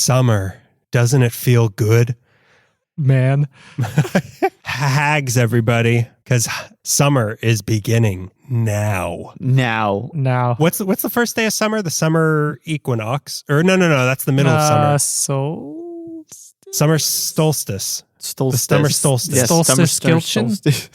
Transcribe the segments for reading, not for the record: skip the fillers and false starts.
summer. Doesn't it feel good? Man. Hags, everybody, because summer is beginning now. Now. What's the first day of summer? The summer equinox? Or no, that's the middle of summer. Summer solstice. The summer solstice. Yes, solstice.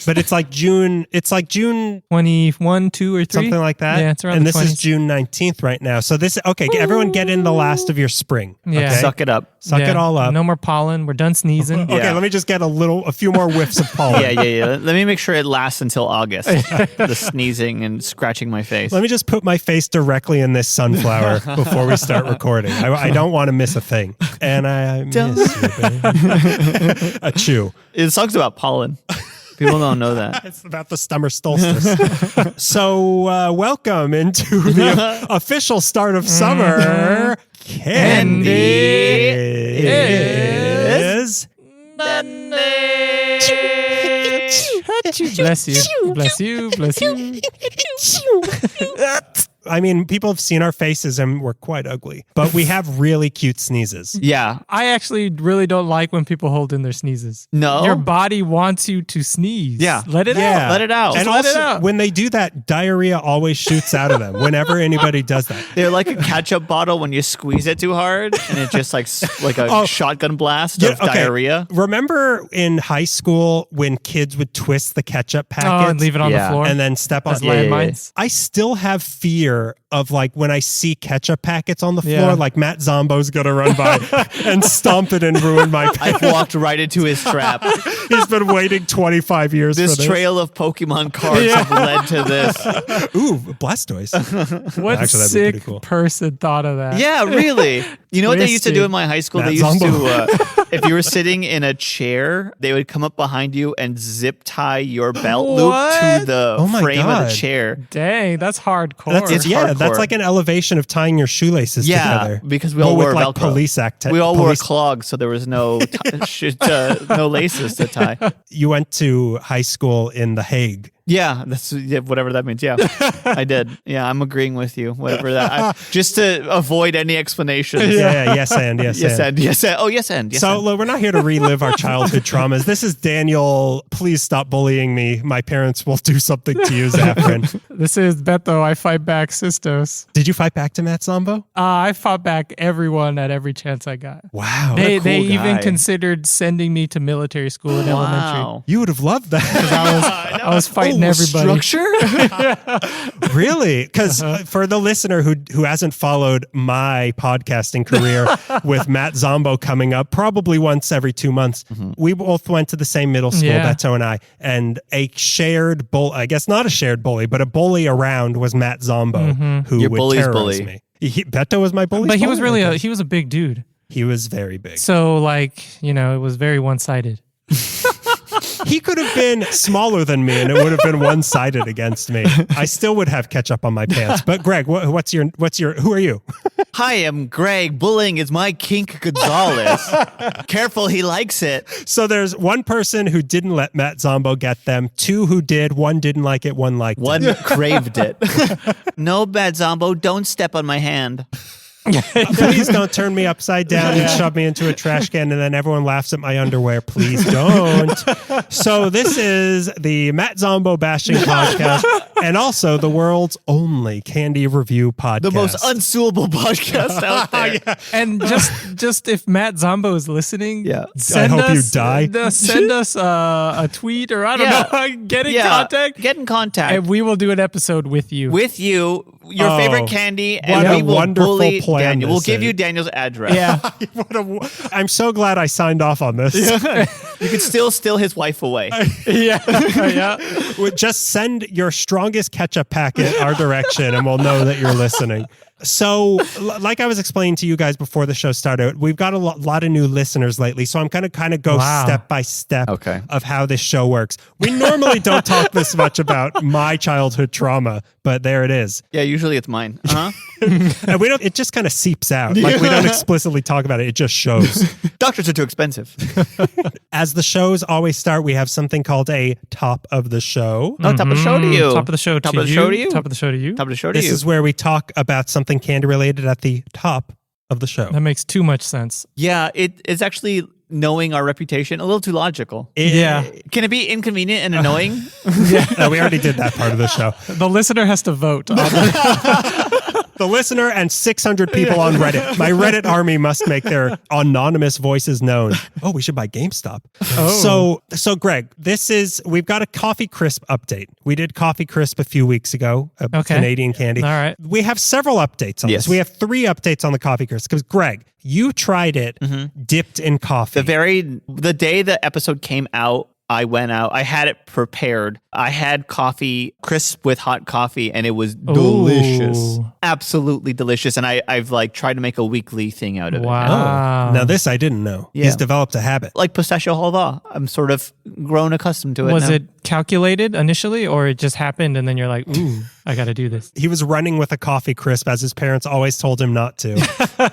But it's like June. It's like June 21, 2, or 3. Something like that. Yeah, it's around. And the this 20s. is June 19th right now. So this everyone get in the last of your spring. Yeah. Okay? Suck it up. Suck it all up. No more pollen. We're done sneezing. Okay, let me just get a few more whiffs of pollen. Yeah. Let me make sure it lasts until August. The sneezing and scratching my face. Let me just put my face directly in this sunflower before we start recording. I don't want to miss a thing. And I miss you, baby. A chew. It song's about pollen. People don't know that. It's about the summer solstice. So welcome into the official start of summer. Candy is Bless you. Bless you. Bless you. I mean, people have seen our faces and we're quite ugly, but we have really cute sneezes. Yeah. I actually really don't like when people hold in their sneezes. No? Your body wants you to sneeze. Yeah. Let it out. Let it out. And let also, it out. when they do that, diarrhea always shoots out of them whenever anybody does that. They're like a ketchup bottle when you squeeze it too hard and it just like a shotgun blast of diarrhea. Remember in high school when kids would twist the ketchup packet and leave it on the floor? and then step on landmines? I still have fear of like when I see ketchup packets on the floor, like Matt Zombo's gonna run by and stomp it and ruin my pack. I've walked right into his trap. He's been waiting 25 years for this. This trail of Pokemon cards have led to this. Ooh, Blastoise. What Actually, that'd be sick pretty cool. person thought of that? Yeah, really. You know what they used to do in my high school? Matt They used Zombo. to, if you were sitting in a chair, they would come up behind you and zip tie your belt loop to the frame of the chair. Dang, that's hardcore. That's like an elevation of tying your shoelaces together. Because we all wore like Velcro. police We all wore clogs, so there was no no laces to tie. You went to high school in The Hague. Yeah, that's whatever that means. Yeah, I did. Yeah, I'm agreeing with you. Whatever that. Just to avoid any explanations. Yeah, yes and. Oh, yes and. So we're not here to relive our childhood traumas. This is Daniel. Please stop bullying me. My parents will do something to you, Zafran. This is Beto. I fight back Sistos. Did you fight back to Matt Zombo? I fought back everyone at every chance I got. Wow. They even considered sending me to military school in elementary. You would have loved that. I was fighting everybody. Structure? Really? Because for the listener who hasn't followed my podcasting career with Matt Zombo coming up probably once every 2 months, we both went to the same middle school, Beto and I, and a shared I guess not a shared bully, but a bully around was Matt Zombo, who Your would bully's terrorize bully. me. Beto was my bully. But he was really he was a big dude. He was very big. So it was very one-sided. He could have been smaller than me and it would have been one-sided against me. I still would have ketchup on my pants. But Greg, who are you? Hi, I'm Greg. Bullying is my kink Gonzalez. Careful, he likes it. So there's one person who didn't let Matt Zombo get them, 2 who did, 1 didn't like it, 1 liked it. One craved it. No, Matt Zombo, don't step on my hand. Please don't turn me upside down and shove me into a trash can and then everyone laughs at my underwear. Please don't. So this is the Matt Zombo bashing podcast and also the world's only candy review podcast. The most unsuable podcast out there. And just if Matt Zombo is listening, I hope you die. Send us a tweet or I don't know. Get in contact. Get in contact. And we will do an episode with you. Your favorite candy, and we will bully Daniel. We'll give you Daniel's address. Yeah. I'm so glad I signed off on this. You can still steal his wife away. Just send your strongest ketchup packet our direction and we'll know that you're listening. So, like I was explaining to you guys before the show started, we've got a lot of new listeners lately. So I'm going to kind of go step by step of how this show works. We normally don't talk this much about my childhood trauma, but there it is. Yeah, usually it's mine. And we don't. It just kind of seeps out. Like we don't explicitly talk about it. It just shows. Doctors are too expensive. As the shows always start, we have something called a top of the show. Oh, top of the show to you. Top of the show to you. Top of the show to you. This is where we talk about something candy related at the top of the show. That makes too much sense. Yeah, it's actually knowing our reputation a little too logical. Yeah. Can it be inconvenient and annoying? No, we already did that part of the show. The listener has to vote. On The listener and 600 people on Reddit. My Reddit army must make their anonymous voices known. Oh, we should buy GameStop. So Greg, we've got a Coffee Crisp update. We did Coffee Crisp a few weeks ago, Canadian candy. All right. We have several updates on this. We have 3 updates on the Coffee Crisp because Greg, you tried it dipped in coffee. The day the episode came out, I went out. I had it prepared. I had coffee crisp with hot coffee, and it was delicious. Absolutely delicious. And I've tried to make a weekly thing out of it. Wow. Now this I didn't know. Yeah. He's developed a habit. Like pistachio halva. I'm sort of grown accustomed to it. Was now. it calculated initially, or it just happened and then you're like, ooh, I got to do this? He was running with a coffee crisp as his parents always told him not to.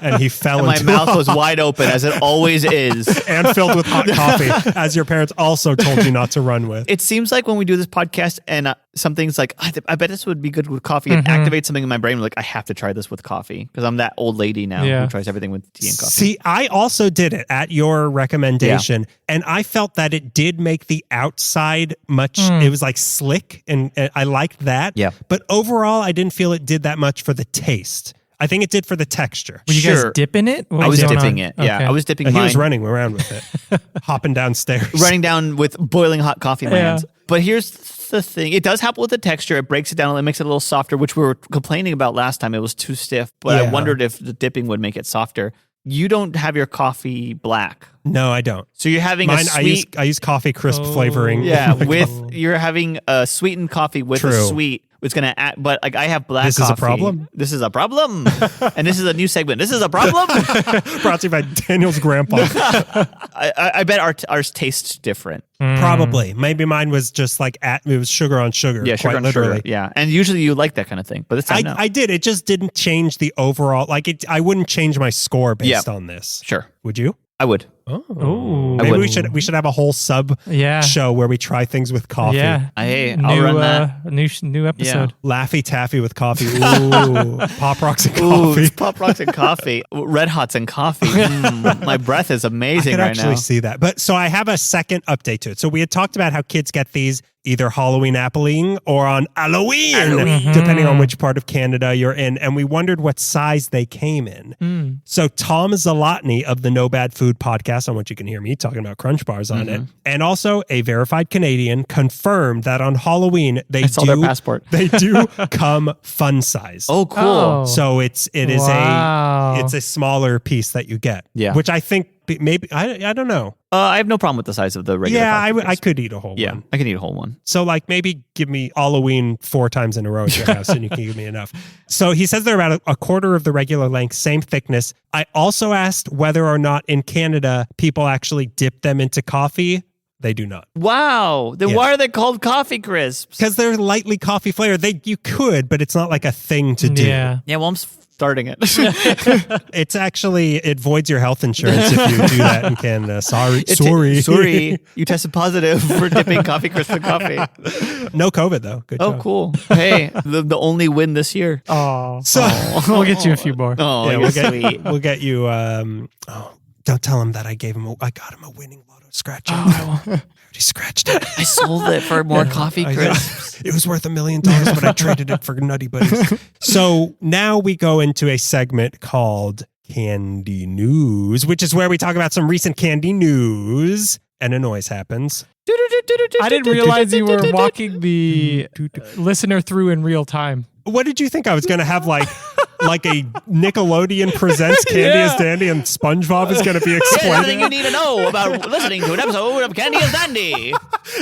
And he fell and into my mouth was wide open as it always is. And filled with hot coffee, as your parents also told you not to run with. It seems like when we do this podcast and something's like, I bet this would be good with coffee, it activates something in my brain. Like, I have to try this with coffee because I'm that old lady now who tries everything with tea and coffee. See, I also did it at your recommendation, and I felt that it did make the outside much, it was like slick, and I liked that. Yeah. But overall, I didn't feel it did that much for the taste. I think it did for the texture. Were you guys dipping it? I was dipping it. Yeah, Okay. I was dipping He mine. was running around with it, hopping downstairs. Running down with boiling hot coffee in my hands. But here's the thing. It does help with the texture. It breaks it down. It makes it a little softer, which we were complaining about last time. It was too stiff. But I wondered if the dipping would make it softer. You don't have your coffee black. No, I don't. So you're having Mine, a sweet... I use coffee crisp flavoring. Yeah, you're having a sweetened coffee with a sweet. It's going to add, but like I have black coffee. This is a problem? This is a problem. And this is a new segment. This is a problem. Brought to you by Daniel's grandpa. I bet ours tastes different. Probably. Maybe mine was just like it was sugar on sugar. Yeah, sugar quite on literally. sugar. Yeah. And usually you like that kind of thing. But this time, no. I did. It just didn't change the overall. I wouldn't change my score based on this. Sure. Would you? I would. Oh, maybe we should have a whole sub show where we try things with coffee. Yeah, I'll run that. New episode. Yeah. Laffy Taffy with coffee. Ooh, Pop Rocks and coffee. Ooh, Pop Rocks and coffee. Red Hots and coffee. My breath is amazing right now. I could actually see that. But so I have a second update to it. So we had talked about how kids get these either Halloween appling or on Halloween, depending on which part of Canada you're in. And we wondered what size they came in. So Tom Zalotny of the No Bad Food podcast, on which you can hear me talking about Crunch Bars on it, and also a verified Canadian, confirmed that on Halloween they their passport. They do come fun size. Oh, cool. So it is a smaller piece that you get. Yeah. Which I think maybe I don't know. I have no problem with the size of the regular. Yeah, I could eat a whole one. Yeah, I could eat a whole one. So maybe give me Halloween 4 times in a row at your house and you can give me enough. So he says they're about a quarter of the regular length, same thickness. I also asked whether or not in Canada people actually dip them into coffee. They do not. Wow. Then why are they called coffee crisps? Because they're lightly coffee flavored. You could, but it's not like a thing to do. Yeah. Yeah, well, I'm starting it. It's actually, it voids your health insurance if you do that in Canada. Sorry. You tested positive for dipping coffee crisp in coffee. No COVID though. Good job. Cool. Hey, the only win this year. Oh. So we'll get you a few more. Oh, yeah, sweet. We'll get you, don't tell him that I got him a winning lotto scratch. Oh. I already scratched it. I sold it for more coffee crisps. It was worth $1 million, but I traded it for Nutty Buddies. So now we go into a segment called Candy News, which is where we talk about some recent candy news, and a noise happens. I didn't realize you were walking the listener through in real time. What did you think I was going to have like a Nickelodeon presents Candy as Dandy and SpongeBob is going to be explaining? Everything you need to know about listening to an episode of Candy as Dandy.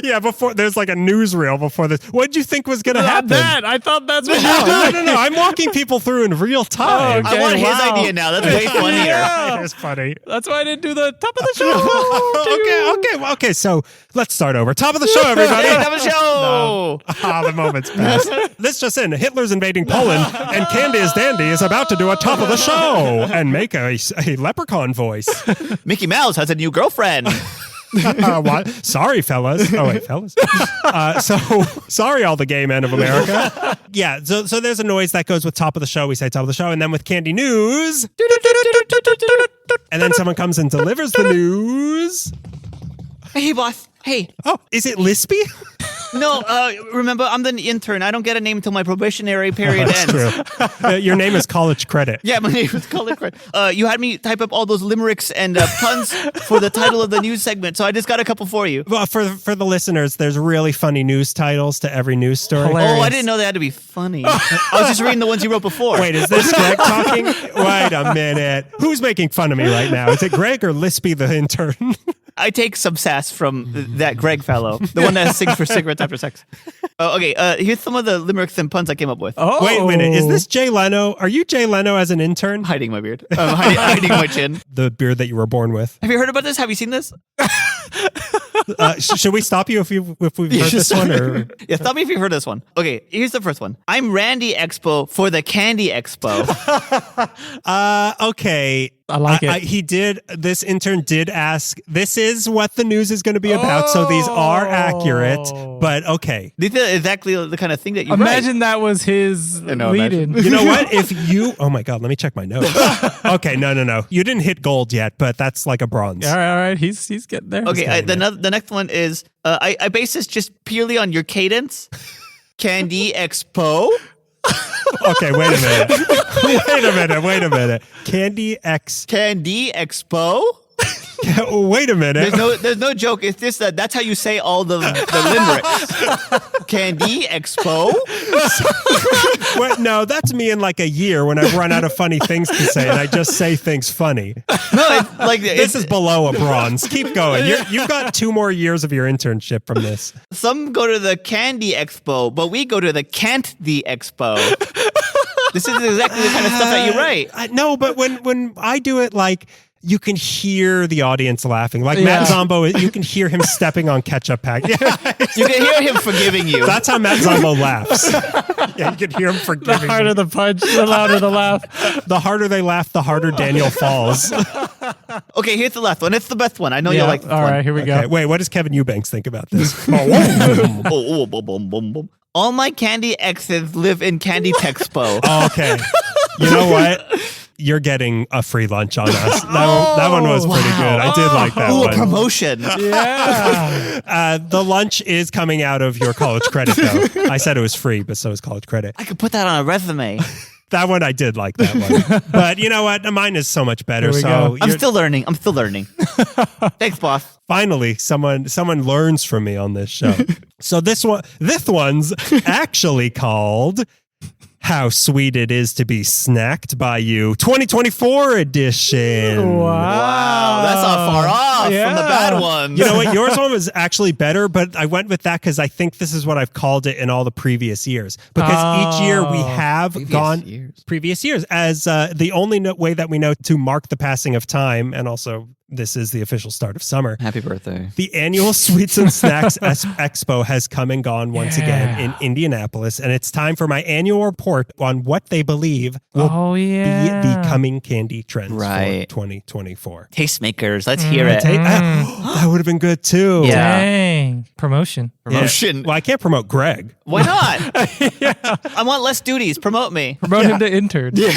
Yeah, before there's like a newsreel before this. What did you think was going to happen? I thought that's what you were doing. No. I'm walking people through in real time. Okay, I want his idea now. That's way funnier. Yeah, it is funny. That's why I didn't do the top of the show. Okay. So let's start over. Top of the show, everybody. Hey, top of the show. The moment's passed. This just in. Hitler's invading Poland, and Candy as Dandy is about to do a top of the show and make a leprechaun voice. Mickey Mouse has a new girlfriend. What? Sorry, fellas. Oh, wait, fellas. So sorry, all the gay men of America. Yeah, so there's a noise that goes with top of the show. We say top of the show. And then with Candy News, And then someone comes and delivers the news. Hey, boss. Hey. Oh, is it Lispy? No, remember, I'm the intern. I don't get a name until my probationary period ends. True. Your name is College Credit. Yeah, my name is College Credit. You had me type up all those limericks and puns for the title of the news segment, so I just got a couple for you. Well, for the listeners, there's really funny news titles to every news story. Hilarious. Oh, I didn't know they had to be funny. I was just reading the ones you wrote before. Wait, is this Greg talking? Wait a minute. Who's making fun of me right now? Is it Greg or Lispy the intern? I take some sass from that Greg fellow, the one that sings for cigarettes after sex. Okay, here's some of the limericks and puns I came up with. Oh. Wait a minute. Is this Jay Leno? Are you Jay Leno as an intern? Hiding my beard. Hiding my chin. The beard that you were born with. Have you heard about this? Have you seen this? Should we stop you if we've heard this one? Or? Yeah, stop me if you've heard this one. Okay, here's the first one. I'm Randy Expo for the Candy Expo. Okay. I like it. This intern did ask, this is what the news is going to be about, so these are accurate, but okay. These are exactly the kind of thing that you Imagine that was his lead-in. You know what? Oh my God, let me check my notes. Okay, no. You didn't hit gold yet, but that's like a bronze. All right. He's getting there. Okay, the next one is, I base this just purely on your cadence. Candy Expo. Okay, wait a minute. Candy Expo. Wait a minute. There's no joke. It's just that's how you say all the limericks. Candy Expo. What? No, that's me in like a year when I've run out of funny things to say and I just say things funny. No, this is below a bronze. Keep going. You've got 2 more years of your internship from this. Some go to the Candy Expo, but we go to the Can't the Expo. This is exactly the kind of stuff that you write. No, but when I do it, like, you can hear the audience laughing. Like Matt Zombo, you can hear him stepping on ketchup pack. Yeah, you can hear him forgiving you. That's how Matt Zombo laughs. Yeah, you can hear him forgiving. The harder the punch, the louder the laugh. The harder they laugh, the harder Daniel falls. Okay, here's the last one. It's the best one. I know you'll like this one. All right, here we go. Wait, what does Kevin Eubanks think about this? All my candy exes live in Candy Texpo. Oh, okay. You know what? You're getting a free lunch on us. That one was pretty good. I did like that one. A promotion. Yeah. The lunch is coming out of your college credit, though. I said it was free, but so is college credit. I could put that on a resume. That one, I did like that one. But you know what? Mine is so much better. I'm still learning. Thanks, boss. Finally, someone learns from me on this show. So this one's actually called How Sweet It Is to Be Snacked by You 2024 edition. Wow. That's not far off from the bad ones. You know what? Yours one was actually better, but I went with that because I think this is what I've called it in all the previous years. Because each year we have previous years as the only way that we know to mark the passing of time, and also this is the official start of summer. Happy birthday. The annual Sweets and Snacks Expo has come and gone once again in Indianapolis, and it's time for my annual report on what they believe will be the coming candy trends for 2024. Tastemakers, let's hear it. That would have been good too. Yeah. Dang. Promotion. Well, I can't promote Greg. Why not? I want less duties. Promote me. Promote him to intern. Yeah.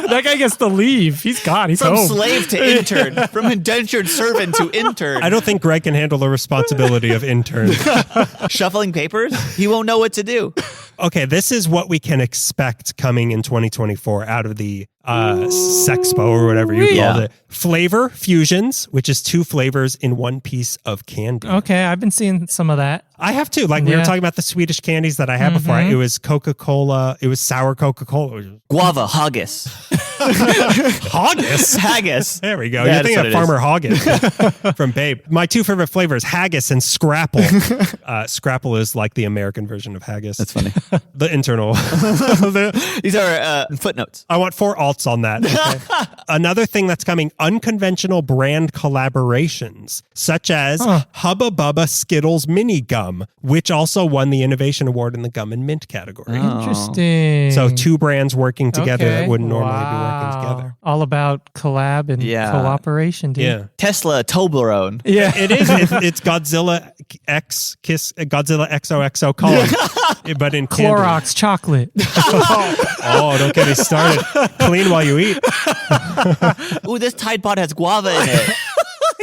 That guy gets to leave. He's gone. He's from home. Slave to intern. From indentured servant to intern. I don't think Greg can handle the responsibility of intern. Shuffling papers? He won't know what to do. Okay, this is what we can expect coming in 2024 out of the Sexpo or whatever you called it. Flavor fusions, which is 2 flavors in one piece of candy. Okay, I've been seeing some of that. I have too. Like we were talking about the Swedish candies that I had before. It was Coca-Cola. It was sour Coca-Cola. Guava, haggis. Haggis? There we go. You're thinking of Farmer Haggis from Babe. My 2 favorite flavors, haggis and scrapple. Scrapple is like the American version of haggis. That's funny. The internal. These are footnotes. I want 4 alts on that. Okay? Another thing that's coming, unconventional brand collaborations, such as Hubba Bubba Skittles Mini Gum, which also won the Innovation Award in the Gum and Mint category. Interesting. So 2 brands working together that wouldn't normally be working working together. All about collab and cooperation, dude. Yeah. Tesla Toblerone. Yeah. It is. It's Godzilla Godzilla XOXO column, but in candy. Clorox chocolate. Oh, don't get me started. Clean while you eat. Ooh, this Tide Pod has guava in it.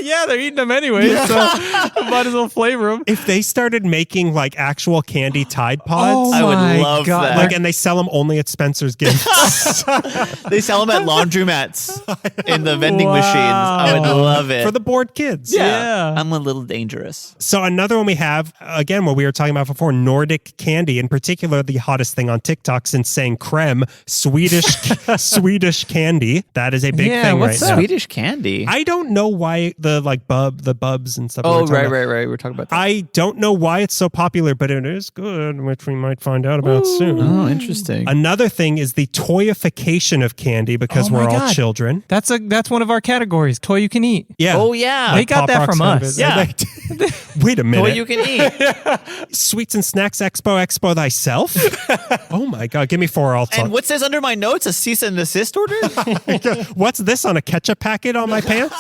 Yeah, they're eating them anyway, so might as well flavor them. If they started making like actual candy Tide Pods, I would my love God. that. like, and they sell them only at Spencer's Gifts They sell them at laundromats in the vending Wow. machines. I would love it. for the bored kids. Yeah. I'm a little dangerous. So another one we have, again, what we were talking about before, Nordic candy, in particular, the hottest thing on TikTok since saying creme, Swedish candy. That is a big thing what's right that? now. Swedish candy. I don't know why the bubs and stuff. Oh, right. We're talking about that. I don't know why it's so popular, but it is good, which we might find out about soon. Oh, interesting. Another thing is the toyification of candy because Oh my we're all God. children. That's one of our categories. Toy you can eat. Yeah. Oh, yeah. They got Pop that Rocks from kind of us. is- Yeah. Wait a minute. Toy you can eat. Sweets and Snacks Expo thyself? Oh my God. Give me 4 alts. And what says under my notes? A cease and desist order? What's this on a ketchup packet on my pants?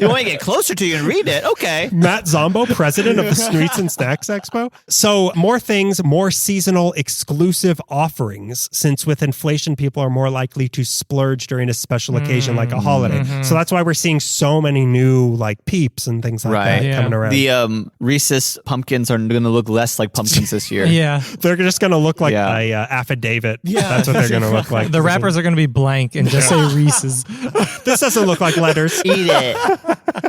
You want me to get closer to you and read it? Okay. Matt Zombo, president of the Sweets and Snacks Expo. So more things, more seasonal exclusive offerings, since with inflation, people are more likely to splurge during a special occasion like a holiday. So that's why we're seeing so many new like Peeps and things like Right. that Yeah. coming around. The Reese's pumpkins are going to look less like pumpkins this year. Yeah. They're just going to look like Yeah. a affidavit. That's what they're going to look like. The wrappers are going to be blank and just say Reese's. This doesn't look like letters. Eat it.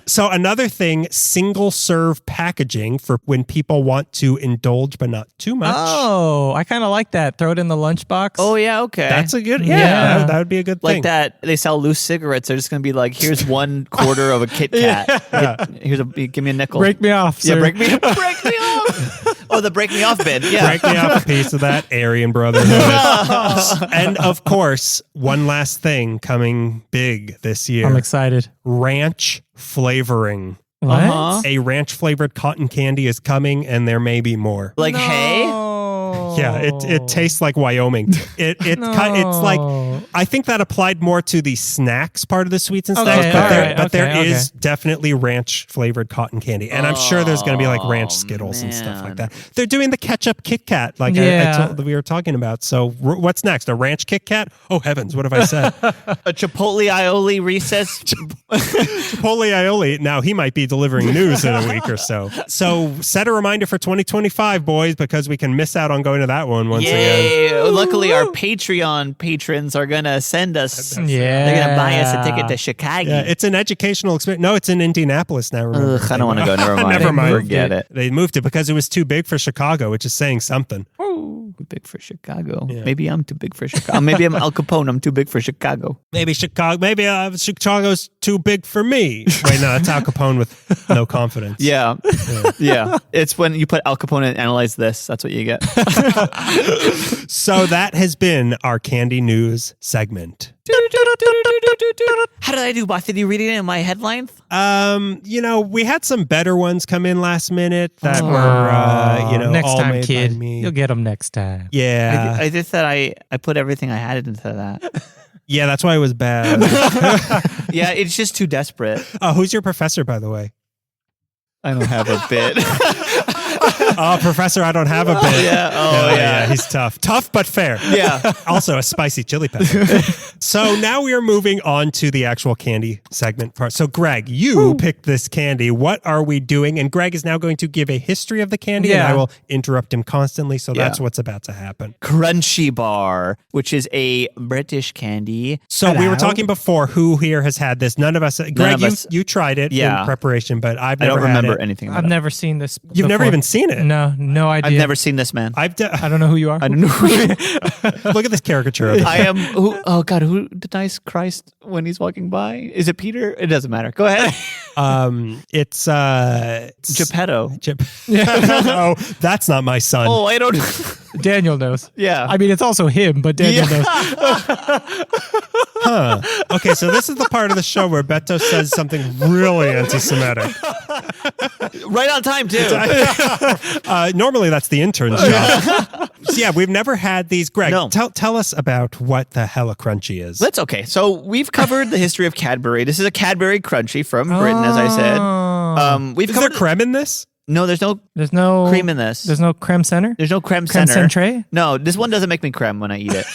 So another thing, single serve packaging for when people want to indulge but not too much. Oh, I kind of like that. Throw it in the lunchbox. Oh, yeah. Okay. That's a good, Yeah. that would be a good like thing. that. They sell loose cigarettes. They're just going to be like, here's 1/4 of a Kit Kat. Give me a nickel. Break me off, Yeah, sir. break me off. Oh, the break me off bin. Yeah. Break me off a piece of that Aryan Brotherhood. And of course, one last thing coming big this year. I'm excited. Ranch flavoring. What? Uh-huh. A ranch flavored cotton candy is coming and there may be more. Like, hey. Yeah, it tastes like Wyoming. It's like, I think that applied more to the snacks part of the sweets and Okay, snacks, but there okay. is definitely ranch flavored cotton candy, and I'm sure there's going to be like ranch Oh, Skittles and stuff like man. that. They're doing the ketchup Kit Kat, like we were talking about. So what's next? A ranch Kit Kat? Oh heavens, what have I said? A Chipotle aioli recess. Chipotle aioli. Now he might be delivering news in a week or so. So set a reminder for 2025, boys, because we can miss out on going to that one once again. Yay. Luckily, our Patreon patrons are going to send us. Yeah. They're going to buy us a ticket to Chicago. Yeah, it's an educational experience. No, it's in Indianapolis now. Remember? Ugh, I don't want to go. Never mind. Never mind. Forget it. They moved it because it was too big for Chicago, which is saying something. Too big for Chicago. Yeah. Maybe I'm too big for Chicago. Maybe I'm Al Capone. I'm too big for Chicago. Maybe Chicago's too big for me. Wait, no, that's Al Capone with no confidence. Yeah. Yeah. It's when you put Al Capone and analyze this. That's what you get. So that has been our Candy News segment. How did I do, boss? Did you read it in my headlines? We had some better ones come in last minute that were, next all time, made kid. by me. You'll get them next time. Yeah. I just said I put everything I had into that. Yeah, that's why it was bad. Yeah, it's just too desperate. Who's your professor, by the way? I don't have a bit. Oh, professor, I don't have a bit. Yeah. Oh, yeah. He's tough. Tough, but fair. Yeah. Also a spicy chili pepper. So now we are moving on to the actual candy segment part. So Greg, you picked this candy. What are we doing? And Greg is now going to give a history of the candy and Yeah. I will interrupt him constantly. So Yeah. that's what's about to happen. Crunchy bar, which is a British candy. So we were talking before who here has had this. None of us. Greg, of you tried it Yeah. in prepreparation, but I've I never don't had remember it. anything about I've it. never seen this. You've never before. even seen it. No idea. I've never seen this man. I don't know who you are. I don't know who you Look at this caricature of it. I am. Oh God, who denies Christ when he's walking by? Is it Peter? It doesn't matter. Go ahead. It's Geppetto. No, that's not my son. Oh, I don't. Daniel knows. Yeah. I mean, it's also him, but Daniel knows. Huh. Okay, so this is the part of the show where Beto says something really anti-Semitic. Right on time too. Normally that's the intern's job. So yeah, we've never had these. Greg, No. tell us about what the hell a Crunchie is. That's okay. So we've covered the history of Cadbury. This is a Cadbury Crunchie from Britain, as I said. We've is there covered. creme in this? No, there's no cream in this. There's no creme center? There's no creme Creme center. centre? No, this one doesn't make me creme when I eat it.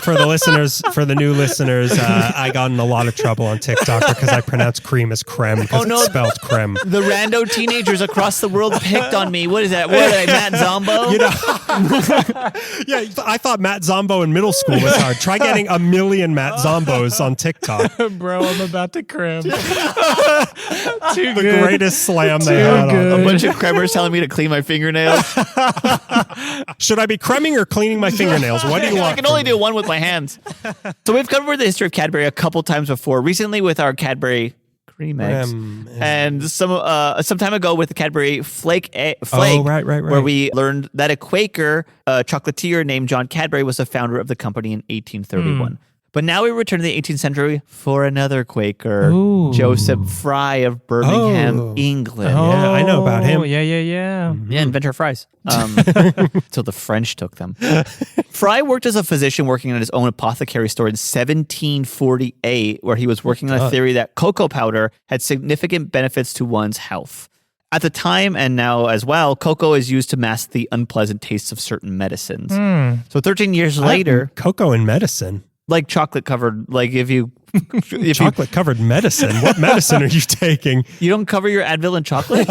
For the listeners, for the new listeners, I got in a lot of trouble on TikTok because I pronounced cream as creme because it's spelled creme. The rando teenagers across the world picked on me. What is that? What are they, Matt Zombo? You know, yeah, I thought Matt Zombo in middle school was hard. Try getting 1 million Matt Zombos on TikTok. Bro, I'm about to creme. Too The good. greatest slam they had good. A bunch of cremers telling me to clean my fingernails. Should I be creming or cleaning my fingernails? What do you want? I can only do one with my hands. So we've covered the history of Cadbury a couple times before. Recently with our Cadbury cream eggs, and some time ago with the Cadbury Flake. Oh, right. Where we learned that a Quaker chocolatier named John Cadbury was the founder of the company in 1831. But now we return to the 18th century for another Quaker, Joseph Fry of Birmingham, England. Yeah, I know about him. Yeah. Yeah, inventor of fries. Till the French took them. Fry worked as a physician working on his own apothecary store in 1748, where he was working on a theory that cocoa powder had significant benefits to one's health. At the time, and now as well, cocoa is used to mask the unpleasant tastes of certain medicines. So 13 years later... Cocoa and medicine. Like chocolate covered, like if Chocolate covered medicine. What medicine are you taking? you don't cover your Advil in chocolate?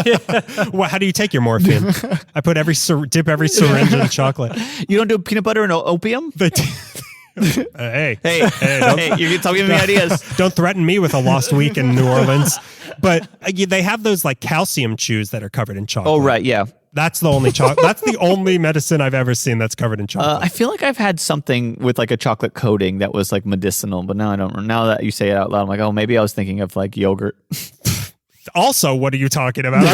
Well, how do you take your morphine? I put dip every syringe in chocolate. You don't do peanut butter and opium? Hey, You're giving me ideas. Don't threaten me with a lost week in New Orleans. But they have those like calcium chews that are covered in chocolate. Oh, right, yeah. That's the only That's the only medicine I've ever seen that's covered in chocolate. I feel like I've had something with like a chocolate coating that was like medicinal, but now I don't. Now that you say it out loud, I'm like, oh, maybe I was thinking of like yogurt. Also, what are you talking about?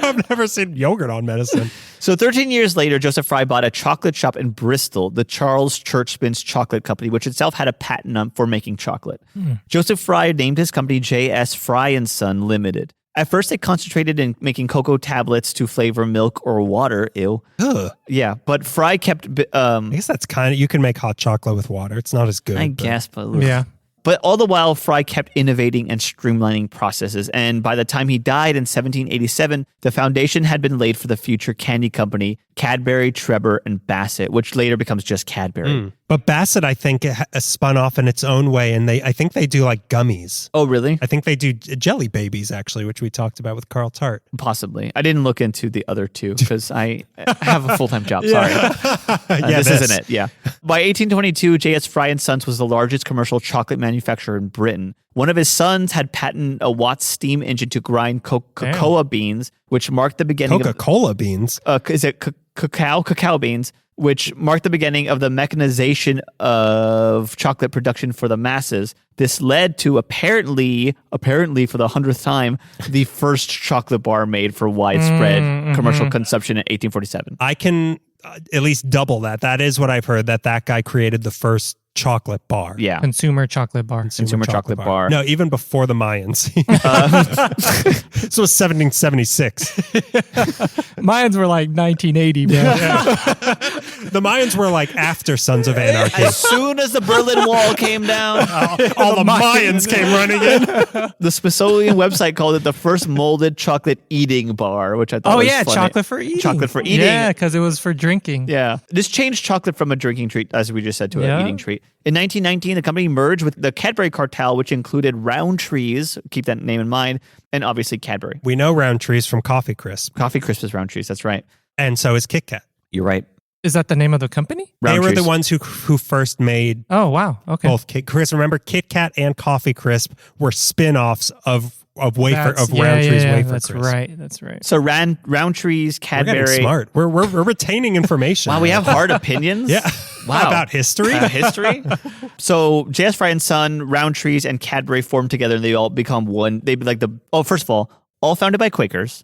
I've never seen yogurt on medicine. So 13 years later, Joseph Fry bought a chocolate shop in Bristol, the Charles Churchman's Chocolate Company, which itself had a patent for making chocolate. Joseph Fry named his company J.S. Fry & Son Limited. At first, they concentrated in making cocoa tablets to flavor milk or water. Ew. Ugh. Yeah, but Fry kept... I guess that's you can make hot chocolate with water. It's not as good. I guess, but... Yeah. But all the while, Fry kept innovating and streamlining processes. And by the time he died in 1787, the foundation had been laid for the future candy company, Cadbury, Trebor, and Bassett, which later becomes just Cadbury. But Bassett, I think, has spun off in its own way, and I think they do like gummies. Oh, really? I think they do jelly babies, actually, which we talked about with Carl Tart. Possibly. I didn't look into the other two because I have a full-time job. Sorry. This isn't it. Yeah. By 1822, J.S. Fry & Sons was the largest commercial chocolate manufacturer in Britain. One of his sons had patented a Watts steam engine to grind cocoa beans, which marked the beginning Coca-Cola beans? Is it cacao beans, which marked the beginning of the mechanization of chocolate production for the masses. This led to apparently for the 100th time, the first chocolate bar made for widespread commercial consumption in 1847. I can at least double that. That is what I've heard, that guy created the first chocolate bar. Yeah. Consumer chocolate bar. Consumer chocolate bar. No, even before the Mayans. So it was 1776. Mines were like 1980, bro. The Mayans were like after Sons of Anarchy. As soon as the Berlin Wall came down, All the Mayans came running in. the Smithsonian website called it the first molded chocolate eating bar, which I thought was funny. chocolate for eating. Chocolate for eating. Yeah, because it was for drinking. Yeah. This changed chocolate from a drinking treat, as we just said, to an eating treat. In 1919, the company merged with the Cadbury cartel, which included Rowntree's, keep that name in mind, and obviously Cadbury. We know Rowntree's from Coffee Crisp. Coffee Crisp is Rowntree's, that's right. And so is Kit Kat. You're right. Is that the name of the company? They were Rowntree's. the ones who first made Oh, wow. Okay. both Kit Crisp. Remember, Kit Kat and Coffee Crisp were spin-offs of Rowntree's Wafer That's Crisp. right. That's right. So Rowntree's, We're Cadbury. getting smart. We're retaining information. Wow, we have hard opinions? Yeah. Wow. About history. History. So J.S. Fry & Son, Rowntree's, and Cadbury formed together, and they all become one. They'd be like first of all founded by Quakers,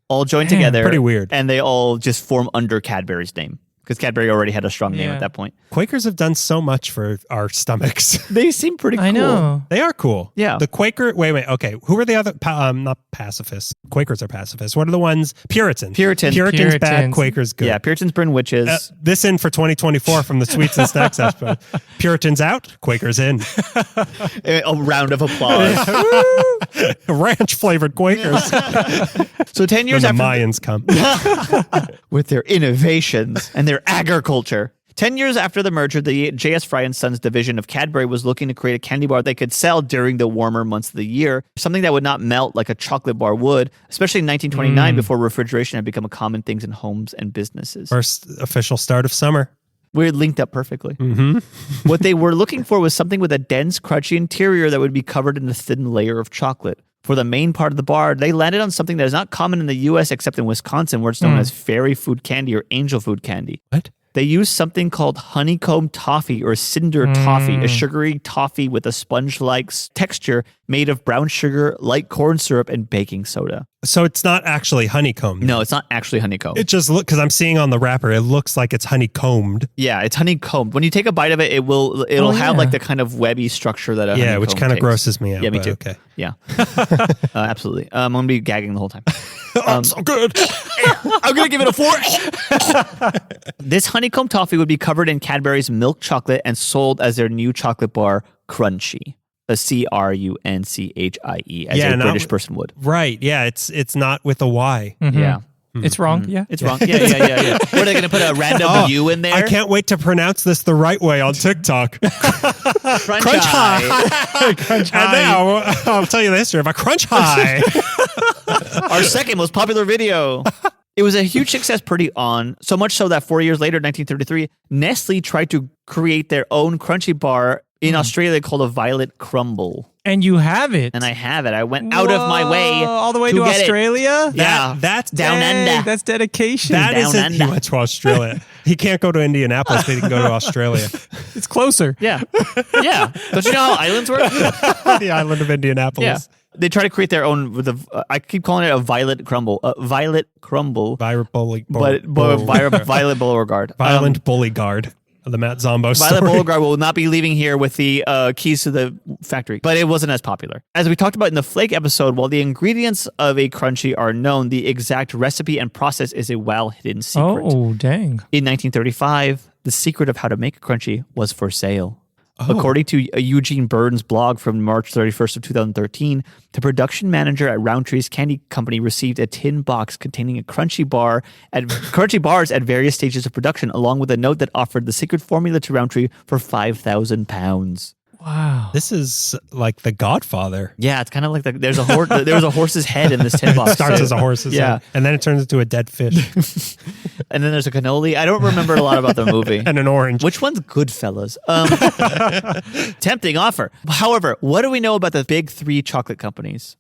all joined together. Pretty weird. And they all just form under Cadbury's name. Because Cadbury already had a strong name at that point. Quakers have done so much for our stomachs. They seem pretty cool. I know. They are cool. Yeah. The Quaker. Wait. Okay. Who were the other? Not pacifists. Quakers are pacifists. What are the ones? Puritans. Puritans bad, Puritans. Quakers good. Yeah, Puritans burn witches. This in for 2024 from the Sweets and Snacks Expo. Puritans out, Quakers in. A round of applause. Ranch flavored Quakers. So 10 years When the after Mayans come. with their innovations and their agriculture. 10 years after the merger, the J.S. Fry & Sons division of Cadbury was looking to create a candy bar they could sell during the warmer months of the year, something that would not melt like a chocolate bar would, especially in 1929 before refrigeration had become a common thing in homes and businesses. First official start of summer. We're linked up perfectly. What they were looking for was something with a dense, crunchy interior that would be covered in a thin layer of chocolate. For the main part of the bar, they landed on something that is not common in the U.S. except in Wisconsin, where it's known as fairy food candy or angel food candy. What? They used something called honeycomb toffee or cinder toffee, a sugary toffee with a sponge-like texture made of brown sugar, light corn syrup, and baking soda. So it's not actually honeycombed. No, it's not actually honeycomb. It just look because I'm seeing on the wrapper, it looks like it's honeycombed. Yeah, it's honeycombed. When you take a bite of it, it'll have like the kind of webby structure that a honeycomb which kind of takes. grosses me out. Yeah, me but too. Okay. Yeah, absolutely. I'm gonna be gagging the whole time. So good. I'm gonna give it a 4. This honeycomb toffee would be covered in Cadbury's milk chocolate and sold as their new chocolate bar, Crunchie. A Crunchie, as a British person would. Right. Yeah. It's not with a Y. Yeah. It's wrong. Yeah. It's wrong. Yeah. What, are they going to put a random U in there? I can't wait to pronounce this the right way on TikTok. Crunch high. And now I'll tell you the history of a crunch high. Our second most popular video. It was a huge success pretty on, so much so that 4 years later, 1933, Nestle tried to create their own crunchy bar in Australia called a Violet Crumble. And you have it. And I have it. I went out of my way all the way to get Australia. It. Yeah, that's down Dang, under. That's dedication. That Down is it. He under. went to Australia. He can't go to Indianapolis, but he can go to Australia. It's closer. Yeah. Don't you know how islands work? The island of Indianapolis. Yeah. They try to create their own with I keep calling it a Violet Crumble. Violet Crumble. Violet Bully. Violet Beauregard. Violent Bully Guard. The Matt Zombo story. Violet Beauregard will not be leaving here with the keys to the factory, but it wasn't as popular. As we talked about in the flake episode, while the ingredients of a Crunchie are known, the exact recipe and process is a well-hidden secret. Oh, dang. In 1935, the secret of how to make a Crunchie was for sale. According to Eugene Burns' blog from March 31st of 2013, the production manager at Roundtree's Candy Company received a tin box containing a Crunchie bars at various stages of production, along with a note that offered the secret formula to Roundtree for £5,000. Wow. This is like The Godfather. Yeah, it's kind of like there was a horse's head in this tin box. Starts as a horse's head, and then it turns into a dead fish. And then there's a cannoli. I don't remember a lot about the movie. And an orange. Which one's Goodfellas? Tempting offer. However, what do we know about the big three chocolate companies?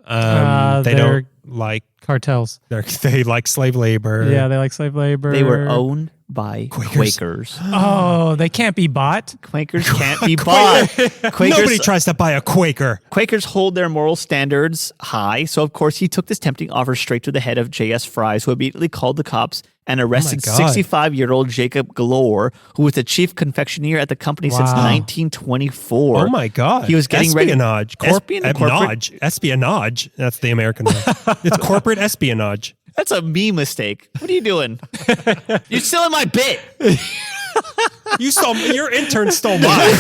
They don't like cartels. They like slave labor. Yeah, they like slave labor. They were owned by Quakers. Oh, they can't be bought. Quakers can't be bought. Nobody tries to buy a Quaker. Quakers hold their moral standards high, so of course he took this tempting offer straight to the head of J.S. Fry's, who immediately called the cops and arrested 65-year-old Jacob Glore, who was the chief confectioner at the company since 1924. Oh my God. He was getting espionage. Espionage. Espionage. That's the American one. It's corporate espionage. That's a me mistake. What are you doing? You're stealing my bit. Your intern stole mine.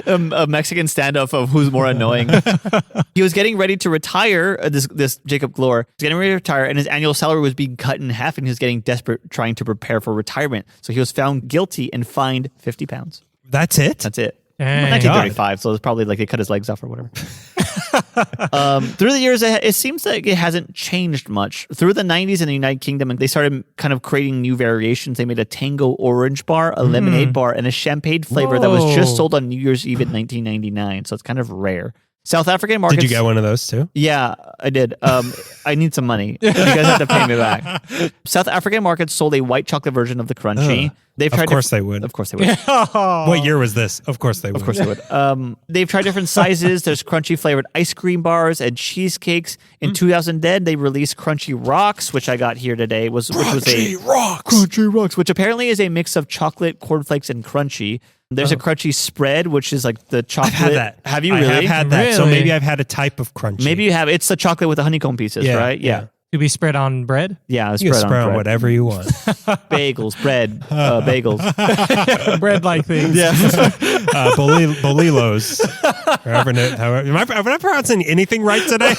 A Mexican standoff of who's more annoying. He was getting ready to retire. This Jacob Glore was getting ready to retire, and his annual salary was being cut in half, and he was getting desperate, trying to prepare for retirement. So he was found guilty and fined £50. That's it. That's it. Dang. 1935, so it's probably like they cut his legs off or whatever. Through the years, it seems like it hasn't changed much. Through the 90s in the United Kingdom, they started kind of creating new variations. They made a Tango Orange bar, a lemonade bar, and a champagne flavor that was just sold on New Year's Eve in 1999, so it's kind of rare. South African markets. Did you get one of those too? Yeah, I did. I need some money. You guys have to pay me back. South African markets sold a white chocolate version of the Crunchie. Of course they would. Of course they would. What year was this? Of course they would. Of course they would. They've tried different sizes. There's Crunchie flavored ice cream bars and cheesecakes. In 2010, they released Crunchie Rocks, which I got here today. Crunchie Rocks, which apparently is a mix of chocolate, cornflakes, and crunchy. There's a Crunchie spread, which is like the chocolate. I've had that. Have you really? I have had that. So Really? maybe I've had a type of Crunchie. Maybe you have. It's the chocolate with the honeycomb pieces, right? Yeah. To be spread on bread? Yeah, it's You can spread spread on on bread. whatever you want. Bagels, bread, bagels. Bread-like things. Yeah. Bolilos. Am I pronouncing anything right today?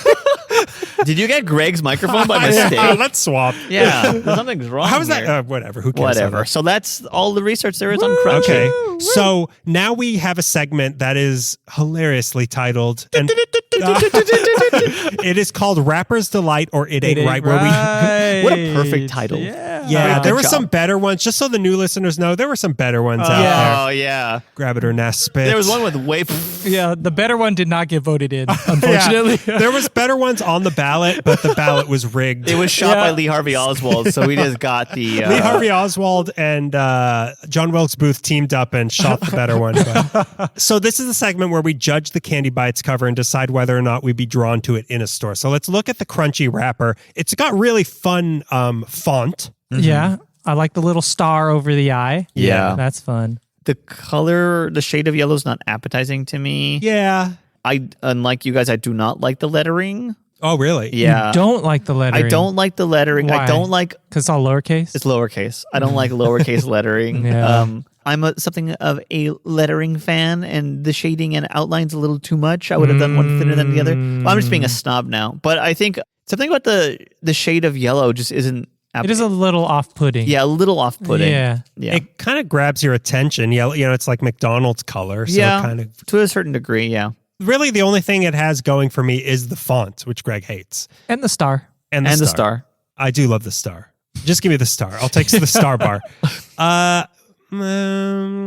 Did you get Greg's microphone by mistake? Let's swap. Yeah, something's wrong. How is that? here. Whatever. Who cares? Whatever. So that's all the research there is on Crunchie. Okay. So now we have a segment that is hilariously titled, and it is called Rapper's Delight or It Ain't Right. Where we What a perfect title. Yeah, Good there were job. some better ones. Just so the new listeners know, there were some better ones out Oh there. yeah. Grab it or nest spit. There was one with way. Yeah, the better one did not get voted in, unfortunately. Yeah. There was better ones on the ballot, but the ballot was rigged. It was shot Yeah. by Lee Harvey Oswald, so we just got the Lee Harvey Oswald and John Wilkes Booth teamed up and shot the better one. So this is the segment where we judge the candy by its cover and decide whether or not we'd be drawn to it in a store. So let's look at the Crunchie wrapper. It's got really fun font. Yeah, I like the little star over the eye. Yeah. That's fun. The color, the shade of yellow is not appetizing to me. Yeah. Unlike you guys, I do not like the lettering. Oh, really? Yeah. You don't like the lettering. I don't like the lettering. Why? I don't like Because it's all lowercase? it's lowercase. I don't like lowercase lettering. Yeah. I'm something of a lettering fan, and the shading and outlines a little too much. I would have done one thinner than the other. Well, I'm just being a snob now, but I think something about the shade of yellow just isn't. It is a little off-putting. Yeah, a little off-putting. Yeah. Yeah. It kind of grabs your attention. Yellow, it's like McDonald's color. So Yeah. it kind of To a certain degree, yeah. really the only thing it has going for me is the font, which Greg hates. And the star. And The star. I do love the star. Just give me the star. I'll take the star bar.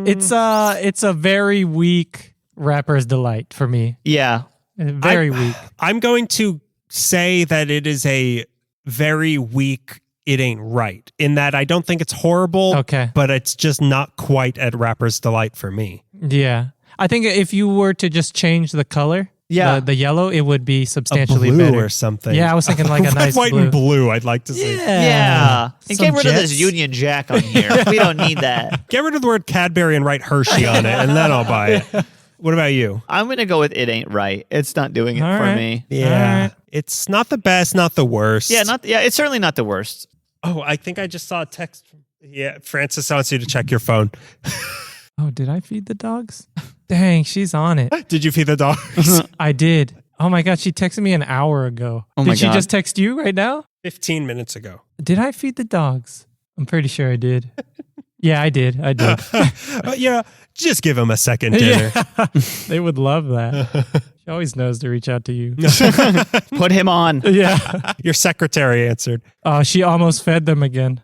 It's a very weak rapper's delight for me. Yeah. Very weak. I'm going to say that it is a very weak It Ain't Right, in that I don't think it's horrible, Okay. but it's just not quite at Rapper's Delight for me. Yeah. I think if you were to just change the color, Yeah. the yellow, it would be A substantially blue better. or something. Yeah, I was thinking like a Red, nice white, blue. and blue, I'd like to see. Yeah. And Some get rid of this Jets. Union Jack on here. We don't need that. Get rid of the word Cadbury and write Hershey on it, and then I'll buy it. What about you? I'm going to go with It Ain't Right. It's not doing it All for right. me. Yeah. right. It's not the best, not the worst. Yeah, it's certainly not the worst. Oh, I think I just saw a text. Yeah, Francis wants you to check your phone. Oh, did I feed the dogs? Dang, she's on it. Did you feed the dogs? I did. Oh my God, she texted me an hour ago. Oh my Did she God. just text you right now? 15 minutes ago. Did I feed the dogs? I'm pretty sure I did. Yeah, I did. I did. Yeah, just give him a second dinner. Yeah. They would love that. She always knows to reach out to you. Put him on. Yeah. Your secretary answered. She almost fed them again.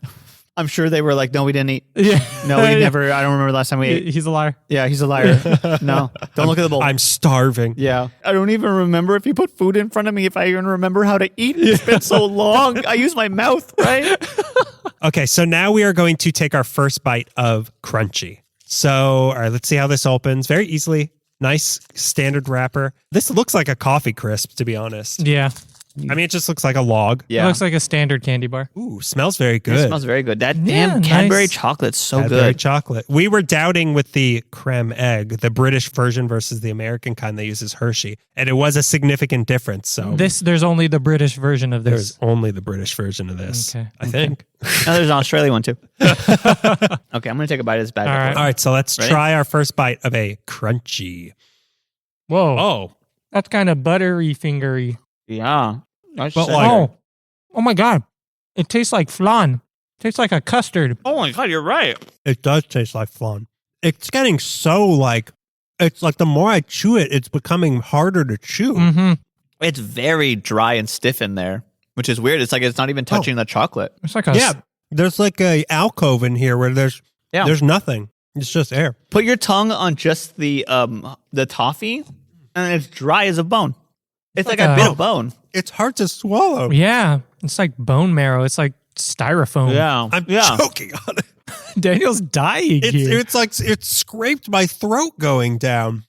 I'm sure they were like, no, we didn't eat. Yeah. No, we never. I don't remember the last time we ate. He's a liar. Yeah, he's a liar. No, don't look at the bowl. I'm starving. Yeah. I don't even remember if he put food in front of me, if I even remember how to eat. It's been so long. I use my mouth, right? Okay, so now we are going to take our first bite of Crunchie. So, all right, let's see how this opens. Very easily. Nice standard wrapper. This looks like a coffee crisp, to be honest. Yeah. I mean, it just looks like a log. It looks like a standard candy bar. Ooh, smells very good. It smells very good. That Yeah, damn Cadbury nice. chocolate's so Cadbury good. chocolate. We were doubting with the creme egg, the British version versus the American kind that uses Hershey, and it was a significant difference. So There's only the British version of there's this. only the British version of this, Okay. I think. No, there's an Australian one too. Okay, I'm going to take a bite of this bad All boy. right. All right, so let's Ready? try our first bite of a Crunchie. Whoa. Oh, That's kind of buttery fingery. Yeah. That's But so like- good. Oh my God. It tastes like flan. Tastes like a custard. Oh my God, you're right. it does taste like flan. It's getting so like, it's like the more I chew it, it's becoming harder to chew. Mm-hmm. It's very dry and stiff in there, which is weird. It's like it's not even touching the chocolate. It's like a Yeah, there's like a alcove in here where there's nothing. It's just air. Put your tongue on just the toffee, and it's dry as a bone. It's like, like a a- bit of bone. It's hard to swallow. Yeah. It's like bone marrow. It's like styrofoam. Yeah, I'm yeah. choking on it. Daniel's dying here. It's like it's scraped my throat going down.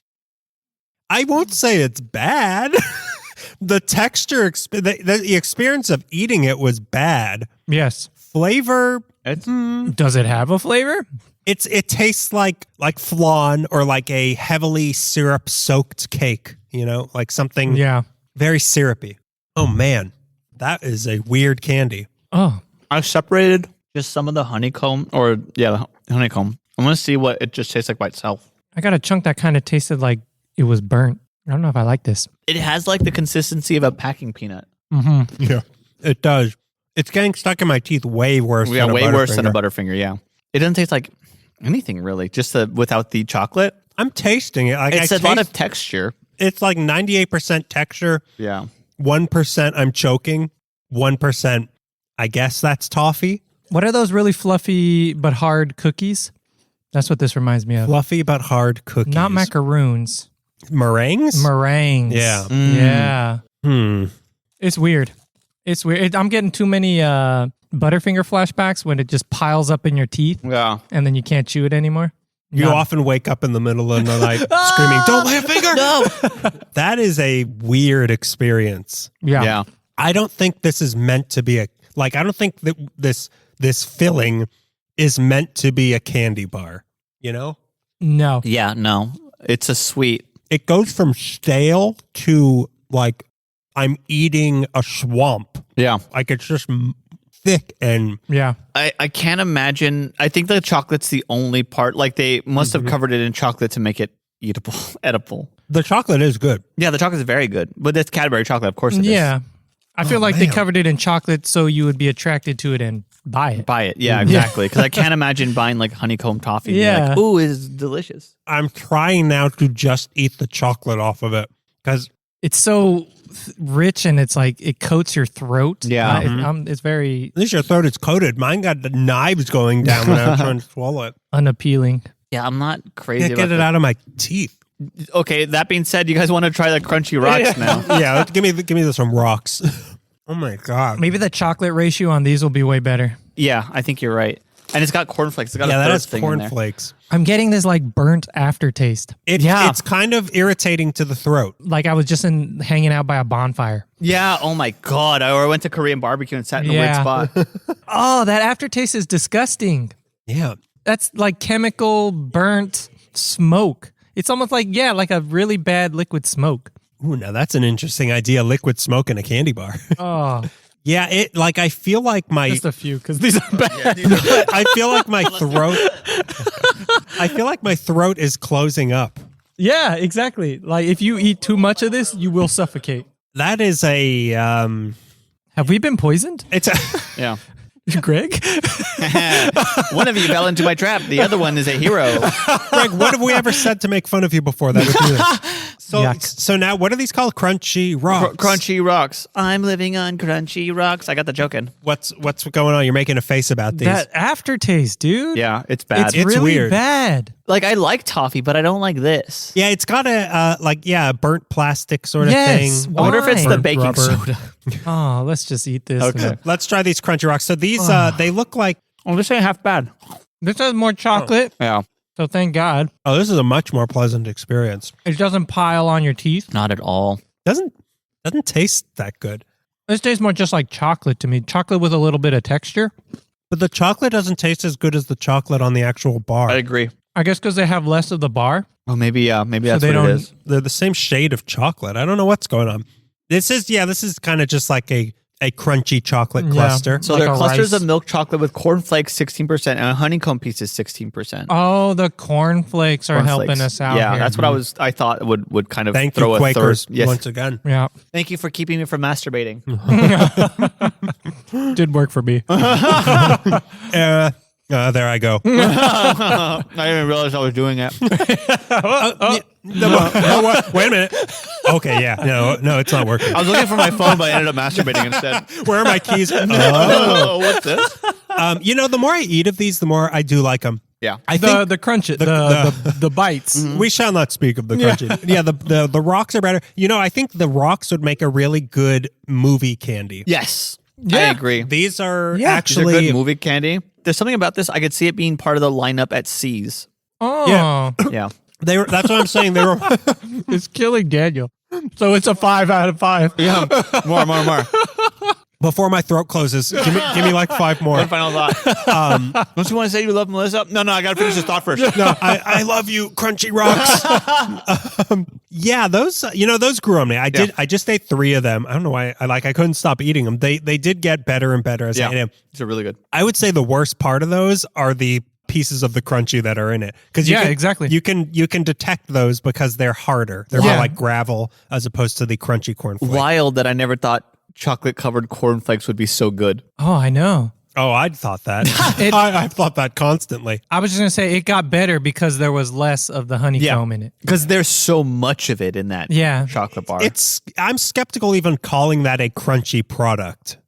I won't say it's bad. The texture, the experience of eating it was bad. Yes. Flavor, It's Does it have a flavor? It tastes like flan or like a heavily syrup soaked cake, like something very syrupy. Oh man, that is a weird candy. Oh, I separated just some of the honeycomb the honeycomb. I want to see what it just tastes like by itself. I got a chunk that kind of tasted like it was burnt. I don't know if I like this. It has like the consistency of a packing peanut. Mm-hmm. Yeah, it does. It's getting stuck in my teeth way worse. Yeah, way worse than a Butterfinger. Yeah, it doesn't taste like anything really. Just without the chocolate. I'm tasting it. Like, it's a lot of texture. It's like 98% texture. Yeah. 1% I'm choking. 1% I guess that's toffee. What are those really fluffy but hard cookies? That's what this reminds me of. Fluffy but hard cookies. Not macaroons. Meringues? Meringues. Yeah. Yeah. It's weird. It's weird. I'm getting too many Butterfinger flashbacks when it just piles up in your teeth. Yeah. And then you can't chew it anymore. You often wake up in the middle of the night screaming, "Don't lay a finger!" No. That is a weird experience. Yeah. I don't think this is meant to be I don't think that this filling is meant to be a candy bar, No. Yeah, no. It's a sweet. It goes from stale to like I'm eating a swamp. Yeah. Like it's just thick and Yeah. I can't imagine. I think the chocolate's the only part. Like they must have covered it in chocolate to make it eatable, edible. the chocolate is good. Yeah, the chocolate is very good. But it's Cadbury chocolate, of course it is. Yeah. I feel like they man. covered it in chocolate so you would be attracted to it and buy it. Buy it. Yeah, exactly. Because I can't imagine buying like honeycomb toffee. And Yeah. Like, ooh, it's delicious. I'm trying now to just eat the chocolate off of it because It's so rich and it's like it coats your throat. Yeah. It's very at least your throat is coated. Mine got the knives going down when I was trying to swallow it. unappealing. Yeah, I'm not crazy Can't about get it that. out of my teeth. Okay, that being said, you guys want to try the Crunchy Rocks now? Yeah, give me some rocks. Oh my god. Maybe the chocolate ratio on these will be way better. Yeah, I think you're right. And it's got cornflakes. It's got Yeah, a that third has thing in there. cornflakes. I'm getting this like burnt aftertaste. It's kind of irritating to the throat. Like I was just hanging out by a bonfire. Yeah, oh my God. I went to Korean barbecue and sat in a weird spot. Oh, that aftertaste is disgusting. Yeah. That's like chemical burnt smoke. It's almost like a really bad liquid smoke. Ooh, now that's an interesting idea. Liquid smoke in a candy bar. Oh, Yeah, I feel like my just a few because these are bad. I feel like my throat I feel like my throat is closing up. Yeah, exactly. Like if you eat too much of this, you will suffocate. That is a Have we been poisoned? it's a Yeah. Greg? One of you fell into my trap. The other one is a hero. Greg, what have we ever said to make fun of you before that we do this? Yuck. So now what are these called? Crunchy rocks. Crunchy Rocks. I'm living on Crunchy Rocks. I got the joke in. What's going on? You're making a face about these. That aftertaste, dude. Yeah, it's bad. It's really weird. bad. Like, I like toffee, but I don't like this. Yeah, it's got a burnt plastic sort of Yes, thing. I wonder if it's the Burnt baking rubber. soda. Oh, let's just eat this. Okay. Let's try these Crunchy Rocks. So these they look like Oh, this ain't half bad. This has more chocolate, Yeah. so thank God. this is a much more pleasant experience. It doesn't pile on your teeth. Not at all. Doesn't taste that good. This tastes more just like chocolate to me. Chocolate with a little bit of texture. But the chocolate doesn't taste as good as the chocolate on the actual bar. I agree. I guess because they have less of the bar. Oh, maybe that's they what don't- it is. They're the same shade of chocolate. I don't know what's going on. This is kind of just like a crunchy chocolate Yeah. cluster. So Like they're a clusters rice. of milk chocolate with cornflakes 16% and a honeycomb piece is 16%. Oh, the cornflakes are Cornflakes. helping us out. Yeah, here. that's what I thought would kind of Thank throw you, a Quakers, third. Yes. once again. Yeah, Thank you for keeping me from masturbating. did work for me. There I go. I didn't even realize I was doing it. Wait a minute. Okay, yeah. No, it's not working. I was looking for my phone, but I ended up masturbating instead. Where are my keys? Oh, what's this? The more I eat of these, the more I do like them. Yeah. I think The crunch it, the bites. we shall not speak of the crunchy. Yeah, the rocks are better. I think the rocks would make a really good movie candy. Yes. Yeah. I agree. These are Yeah. These are actually good movie candy. There's something about this. I could see it being part of the lineup at C's. Oh, Yeah. Yeah. they were. That's what I'm saying. They were. it's killing Daniel. So it's a 5 out of 5. Yeah. More. Before my throat closes, give me like 5 more. One final thought. Don't you want to say you love Melissa? No, I got to finish this thought first. No, I love you, Crunchy Rocks. Yeah, those grew on me. I just ate 3 of them. I don't know why. I couldn't stop eating them. They did get better and better as I ate them. They're really good. I would say the worst part of those are the pieces of the crunchy that are in it, because exactly. You can detect those because they're harder. They're more like gravel as opposed to the crunchy cornflakes. Wild that I never thought chocolate covered cornflakes would be so good. Oh, I know. Oh, I'd thought that. I've thought that constantly. I was just going to say it got better because there was less of the honeycomb in it. Because there's so much of it in that chocolate bar. I'm skeptical even calling that a crunchy product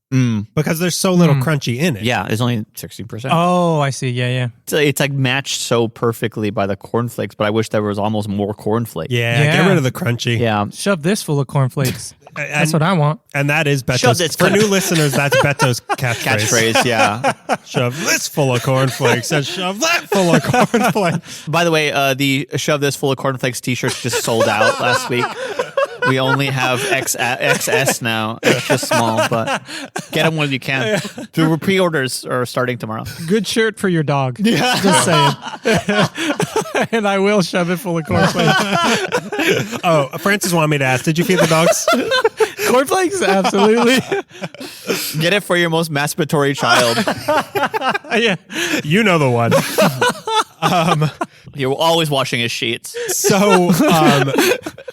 because there's so little crunchy in it. Yeah, it's only 16%. Oh, I see. Yeah. It's like matched so perfectly by the cornflakes, but I wish there was almost more cornflakes. Yeah, get rid of the crunchy. Yeah. Shove this full of cornflakes. That's what I want. And that is Beto's. For new listeners, that's Beto's catchphrase. Yeah. Shove this full of cornflakes and shove that full of cornflakes. By the way, the Shove This Full of Cornflakes t-shirts just sold out last week. We only have XS now, extra small, but get them when you can. The pre-orders are starting tomorrow. Good shirt for your dog. Yeah. Just saying. And I will shove it full of cornflakes. Oh, Francis wanted me to ask, did you feed the dogs? Cornflakes? Absolutely. Get it for your most masturbatory child. Yeah. You know the one. You're always washing his sheets. So,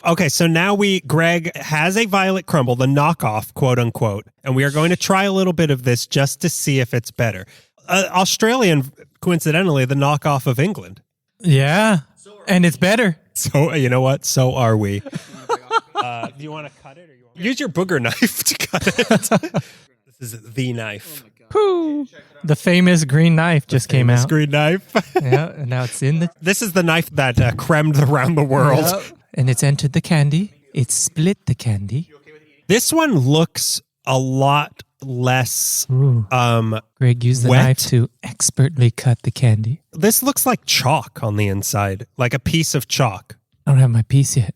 okay, so now Greg has a violet crumble, the knockoff, quote unquote, and we are going to try a little bit of this just to see if it's better. Australian, coincidentally, the knockoff of England. Yeah, and it's better. So, you know what? So are we. Do you want to cut it? Or you want use your booger knife to cut it? This is the knife. Pooh. The famous green knife just came out. Green knife. Yeah, and now it's in the... This is the knife that crèmed around the world. Yep. And it's entered the candy. It's split the candy. This one looks a lot less Greg used the wet. knife to expertly cut the candy. This looks like chalk on the inside, like a piece of chalk. I don't have my piece yet.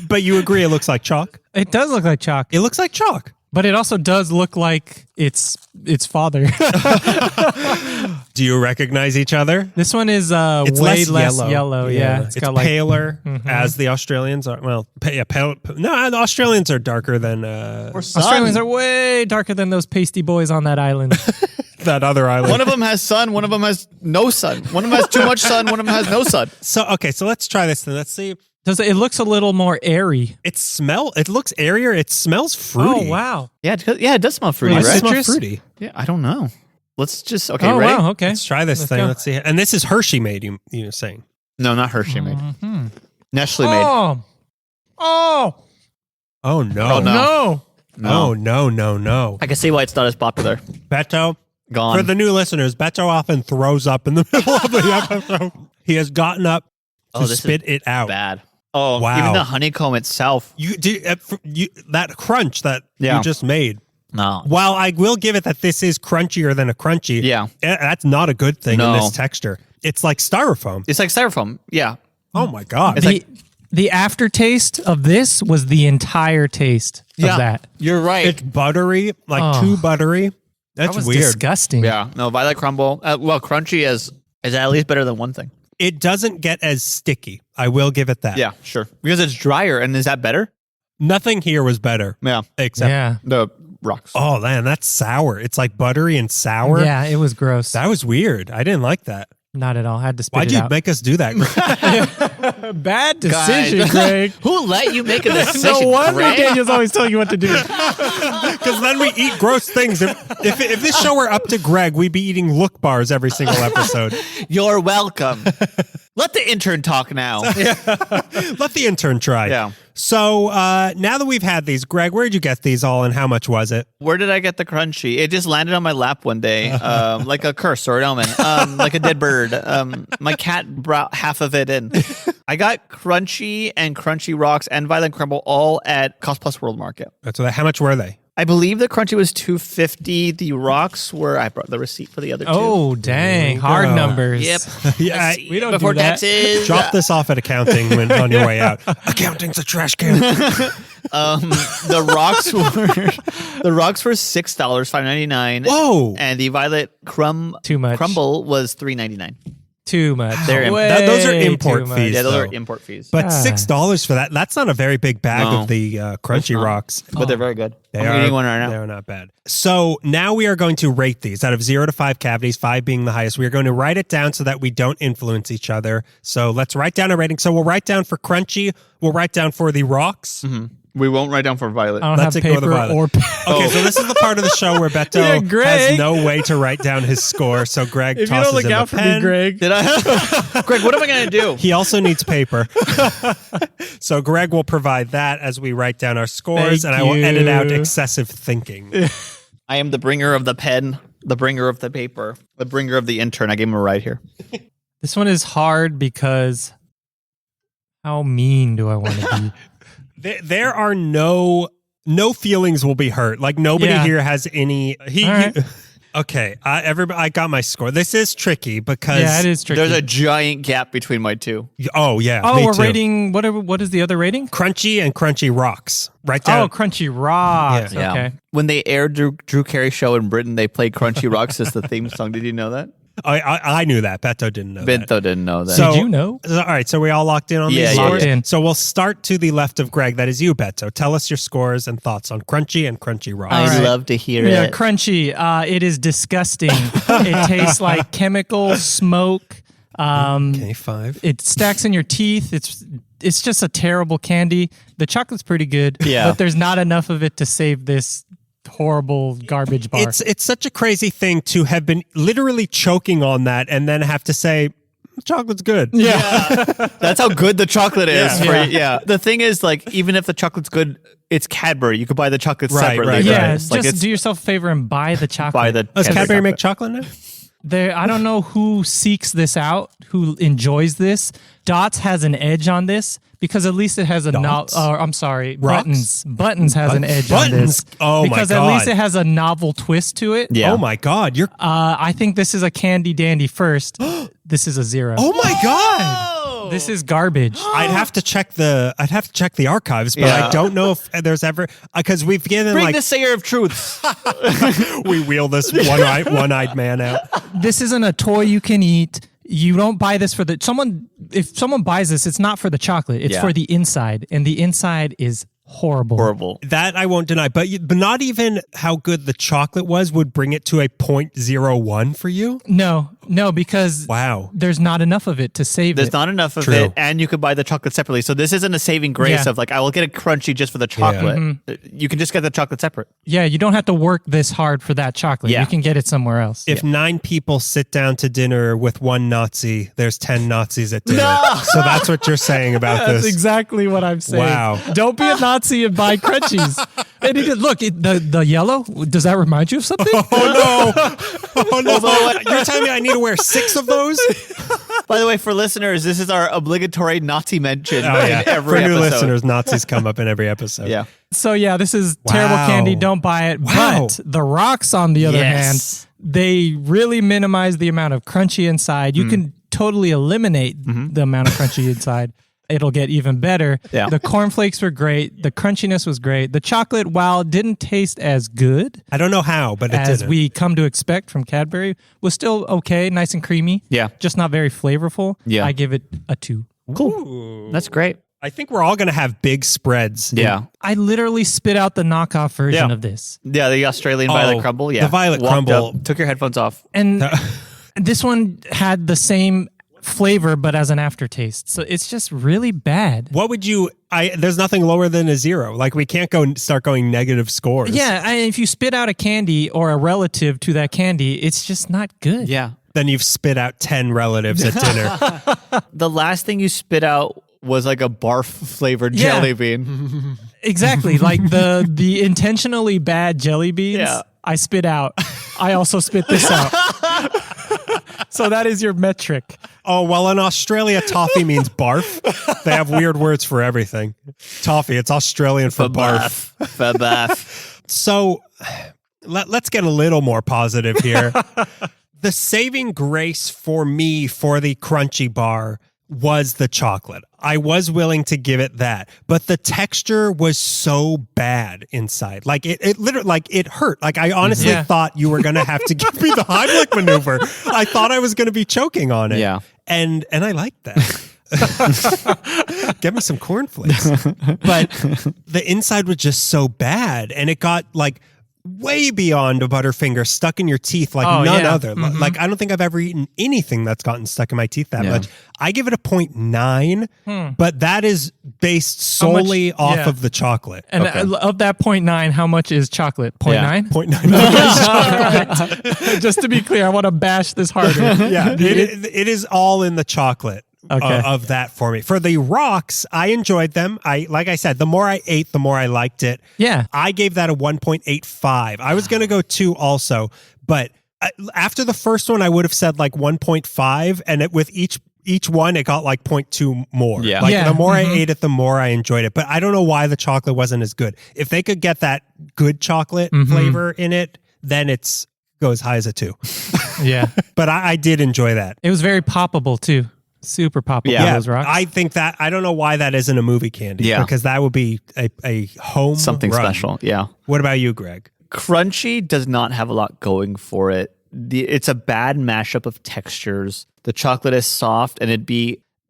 But you agree it looks like chalk? It does look like chalk. It looks like chalk. But it also does look like its father. Do you recognize each other? This one is It's way less less yellow. Yeah. It's got paler as the Australians are. Well, pale. No, the Australians are darker than Australians are way darker than those pasty boys on that island. that other island. One of them has sun, one of them has no sun. One of them has too much sun, one of them has no sun. So let's try this then. Let's see. It looks a little more airy. It looks airier. It smells fruity. Oh, wow. Yeah, it does smell fruity, It right? smells fruity. Yeah, I don't know. Let's just ready? Wow, okay. Let's try this thing. Go. Let's see. And this is Hershey made, you're saying. No, not Hershey made. Nestle made. Oh. Oh, no. Oh, No. Oh, no. I can see why it's not as popular. Beto, Gone. for the new listeners, Beto often throws up in the middle of the episode. He has gotten up to spit it out. Bad. Oh, wow. Even the honeycomb itself. That crunch that you just made. No. While I will give it that this is crunchier than a crunchy, that's not a good thing in this texture. It's like styrofoam. It's like styrofoam. Yeah. Oh my God. It's the aftertaste of this was the entire taste of that. You're right. It's buttery, too buttery. That's That was weird. disgusting. Yeah. No, violet crumble. Crunchy is at least better than one thing. It doesn't get as sticky. I will give it that. Yeah, sure. Because it's drier. And is that better? Nothing here was better. Yeah. Except the rocks. Oh man, that's sour. It's like buttery and sour. Yeah, it was gross. That was weird. I didn't like that. Not at all. I had to spit Why'd it you out. make us do that? Bad decision, Greg. Who let you make a decision? No wonder Greg? Daniel's always telling you what to do. Because then we eat gross things. If this show were up to Greg, we'd be eating Look bars every single episode. You're welcome. Let the intern talk now. Let the intern try. Yeah. So now that we've had these, Greg, where'd you get these all and how much was it? Where did I get the crunchy? It just landed on my lap one day, like a curse or an omen, like a dead bird. My cat brought half of it in. I got Crunchy and Crunchy Rocks and Violet Crumble all at Cost Plus World Market. So how much were they? I believe the Crunchie was $2.50. The rocks were. I brought the receipt for the other two. Oh, dang. Hard go. numbers. Yep. Yeah, We don't before do that. taxes. drop this off at accounting when on your way out. Accounting's a trash can. The rocks were $6, $5.99. Whoa. And the violet Too much. crumble was $3.99. Too much. They're Way those are import too much. fees. Yeah, those are though. import fees. But Ah. $6 for that—that's not a very big bag No. of the Crunchy not. Rocks. But they're very good. They I'm eating one right now. They're not bad. So now we are going to rate these out of 0 to 5 cavities, 5 being the highest. We are going to write it down so that we don't influence each other. So let's write down a rating. So we'll write down for Crunchy. We'll write down for the rocks. We won't write down for violet. I don't Let's have ignore the paper violet. or pen. Okay, so this is the part of the show where Beto Yeah, Greg. has no way to write down his score. So Greg If you tosses don't look in out the for pen. me, Greg. Did I? Greg, what am I going to do? He also needs paper. So Greg will provide that as we write down our scores, Thank and I will edit out you. excessive thinking. I am the bringer of the pen, the bringer of the paper, the bringer of the intern. I gave him a ride here. This one is hard because how mean do I want to be? There are no feelings will be hurt. Like nobody Yeah. here has any. All right. Okay, everybody, I got my score. This is tricky because Yeah, it is tricky. There's a giant gap between my two. Oh yeah. Oh, me we're too. rating what is the other rating? Crunchy and Crunchy Rocks. Right down. Oh, Crunchy Rocks. Yeah. Okay. When they aired Drew Carey show in Britain, they played Crunchy Rocks as the theme song. Did you know that? I knew that. Beto didn't know that. Bento didn't know that. So- Did you know? All right, so we all locked in on Yeah, these yeah, scores? yeah. In. So we'll start to the left of Greg. That is you, Beto. Tell us your scores and thoughts on Crunchy and Crunchy Rocks. I'd right. love to hear Yeah, it. Crunchy. It is disgusting. It tastes like chemical smoke. Okay, 5. It stacks in your teeth. It's just a terrible candy. The chocolate's pretty good, Yeah. but there's not enough of it to save this horrible garbage bar. It's such a crazy thing to have been literally choking on that and then have to say, chocolate's good. yeah. That's how good the chocolate is. Yeah. Yeah. The thing is, like, even if the chocolate's good, it's Cadbury. You could buy the chocolate Right, separately. right, Yeah, right. Like, just it's do yourself a favor and buy the chocolate. buy the Does Cadbury chocolate. make chocolate now? I don't know who seeks this out, who enjoys this. Dots has an edge on this because at least it has a Dots? I'm sorry, Rocks? Buttons. Buttons has an edge on Buttons? this. Oh, my because at God. least it has a novel twist to it. Yeah. Oh my God. You're I think this is a candy dandy first. This is a 0. Oh my God. This is garbage. I'd have to check the archives, but Yeah. I don't know if there's ever because we've given Bring like the Sayer of Truths. we wheel this one-eyed man out. This isn't a toy you can eat. You don't buy this for if someone buys this, it's not for the chocolate. It's Yeah. for the inside, and the inside is horrible. Horrible. That I won't deny, but not even how good the chocolate was would bring it to a 0.01 for you. No, because Wow. there's not enough of it to save There's it. not enough of True. it, and you could buy the chocolate separately. So this isn't a saving grace Yeah. of like, I will get a Crunchy just for the chocolate. You can just get the chocolate separate. Yeah, you don't have to work this hard for that chocolate. Yeah. You can get it somewhere else. If 9 people sit down to dinner with one Nazi, there's 10 Nazis at dinner. So that's what you're saying about That's this. exactly what I'm saying. Wow. Don't be a Nazi and buy Crunchies. And the yellow, does that remind you of something? Oh no! You're telling me I need to wear 6 of those? By the way, for listeners, this is our obligatory Nazi mention Oh, yeah. in every For new episode. listeners, Nazis come up in every episode. Yeah. So yeah, this is terrible Wow. candy. Don't buy it. Wow. But the rocks, on the other Yes. hand, they really minimize the amount of crunchy inside. You can totally eliminate the amount of crunchy inside. It'll get even better. Yeah. The cornflakes were great. The crunchiness was great. The chocolate, while it didn't taste as good I don't know how, but it as didn't. we come to expect from Cadbury, was still okay, nice and creamy. Yeah. Just not very flavorful. Yeah. I give it a 2. Cool. That's great. I think we're all going to have big spreads. Yeah. I literally spit out the knockoff version Yeah. of this. Yeah, the Australian Oh, violet crumble. Yeah. the violet Walked crumble. up, took your headphones off. And this one had the same flavor, but as an aftertaste. So it's just really bad. What would you? There's nothing lower than a 0. Like we can't start going negative scores. Yeah, if you spit out a candy or a relative to that candy, it's just not good. Yeah. Then you've spit out 10 relatives at dinner. The last thing you spit out was like a barf flavored Yeah. jelly bean. Exactly. Like the intentionally bad jelly beans, Yeah. I spit out. I also spit this out. So that is your metric. Oh, well, in Australia, toffee means barf. They have weird words for everything. Toffee, it's Australian for barf. For barf. So let's get a little more positive here. The saving grace for me for the Crunchie bar was the chocolate. I was willing to give it that, but the texture was so bad inside. Like it literally, like it hurt. Like I honestly thought you were going to have to give me the Heimlich maneuver. I thought I was going to be choking on it. Yeah. And I liked that. Get me some cornflakes. But the inside was just so bad, and it got like way beyond a Butterfinger, stuck in your teeth like none other. Like I don't think I've ever eaten anything that's gotten stuck in my teeth that much. I give it a 0.9, but that is based solely off of the chocolate. And of that 0.9, how much is chocolate? 0.9? 0.9. Just to be clear, I want to bash this harder. It is all in the chocolate. Of that for me. For the rocks, I enjoyed them. Like I said, the more I ate, the more I liked it. Yeah. I gave that a 1.85. I was going to go 2 also, but after the first one, I would have said like 1.5, and with each one, it got like 0.2 more. Yeah. Like the more I ate it, the more I enjoyed it. But I don't know why the chocolate wasn't as good. If they could get that good chocolate flavor in it, then it's go as high as a 2. Yeah. But I did enjoy that. It was very poppable too. Super poppable. Yeah, those rocks. I think that I don't know why that isn't a movie candy. Yeah. Because that would be a home Something run. special. Yeah. What about you, Greg? Crunchie does not have a lot going for it. It's a bad mashup of textures. The chocolate is soft, and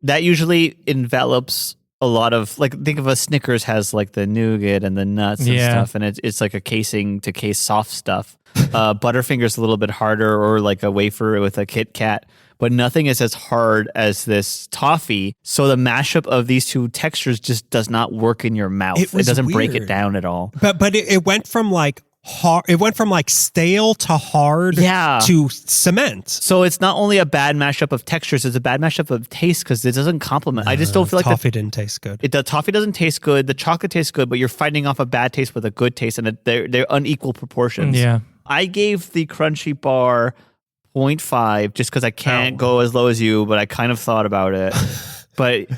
that usually envelops a lot of, like, think of a Snickers has like the nougat and the nuts and stuff, and it's like a casing to case soft stuff. Butterfinger's a little bit harder, or like a wafer with a Kit Kat. But nothing is as hard as this toffee. So the mashup of these two textures just does not work in your mouth. It doesn't break it down at all. But it went from like hard. It went from like stale to hard to cement. So it's not only a bad mashup of textures; it's a bad mashup of taste because it doesn't complement. I just don't feel like toffee didn't taste good. The toffee doesn't taste good. The chocolate tastes good, but you're fighting off a bad taste with a good taste, and they're unequal proportions. Yeah. I gave the Crunchie bar 0.5 just because I can't go as low as you, but I kind of thought about it. But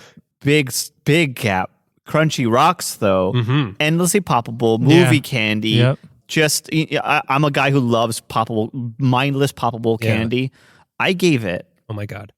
big gap. Crunchie rocks though, endlessly poppable, movie candy. Yep. Just I'm a guy who loves mindless poppable candy. I gave it. Oh my god.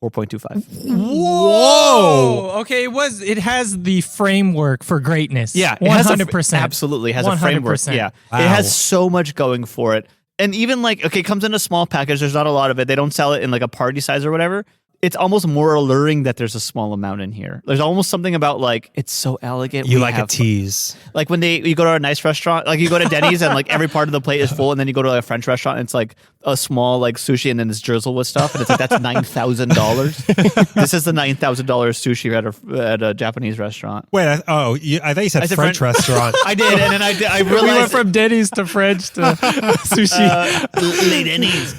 4.25. Whoa! Okay, it has the framework for greatness. Yeah, 100%. Absolutely has a framework. 100%. Yeah, Wow. It has so much going for it. And even like, okay, it comes in a small package. There's not a lot of it. They don't sell it in like a party size or whatever. It's almost more alluring that there's a small amount in here. There's almost something about like, it's so elegant. You like a tease. Like when you go to a nice restaurant, like you go to Denny's and like every part of the plate is full, and then you go to like a French restaurant and it's like a small like sushi and then it's drizzled with stuff, and it's like that's $9,000. This is the $9,000 sushi at a Japanese restaurant. Wait, I thought you said French restaurant. I did, and then I realized We went from Denny's to French to sushi. late Denny's.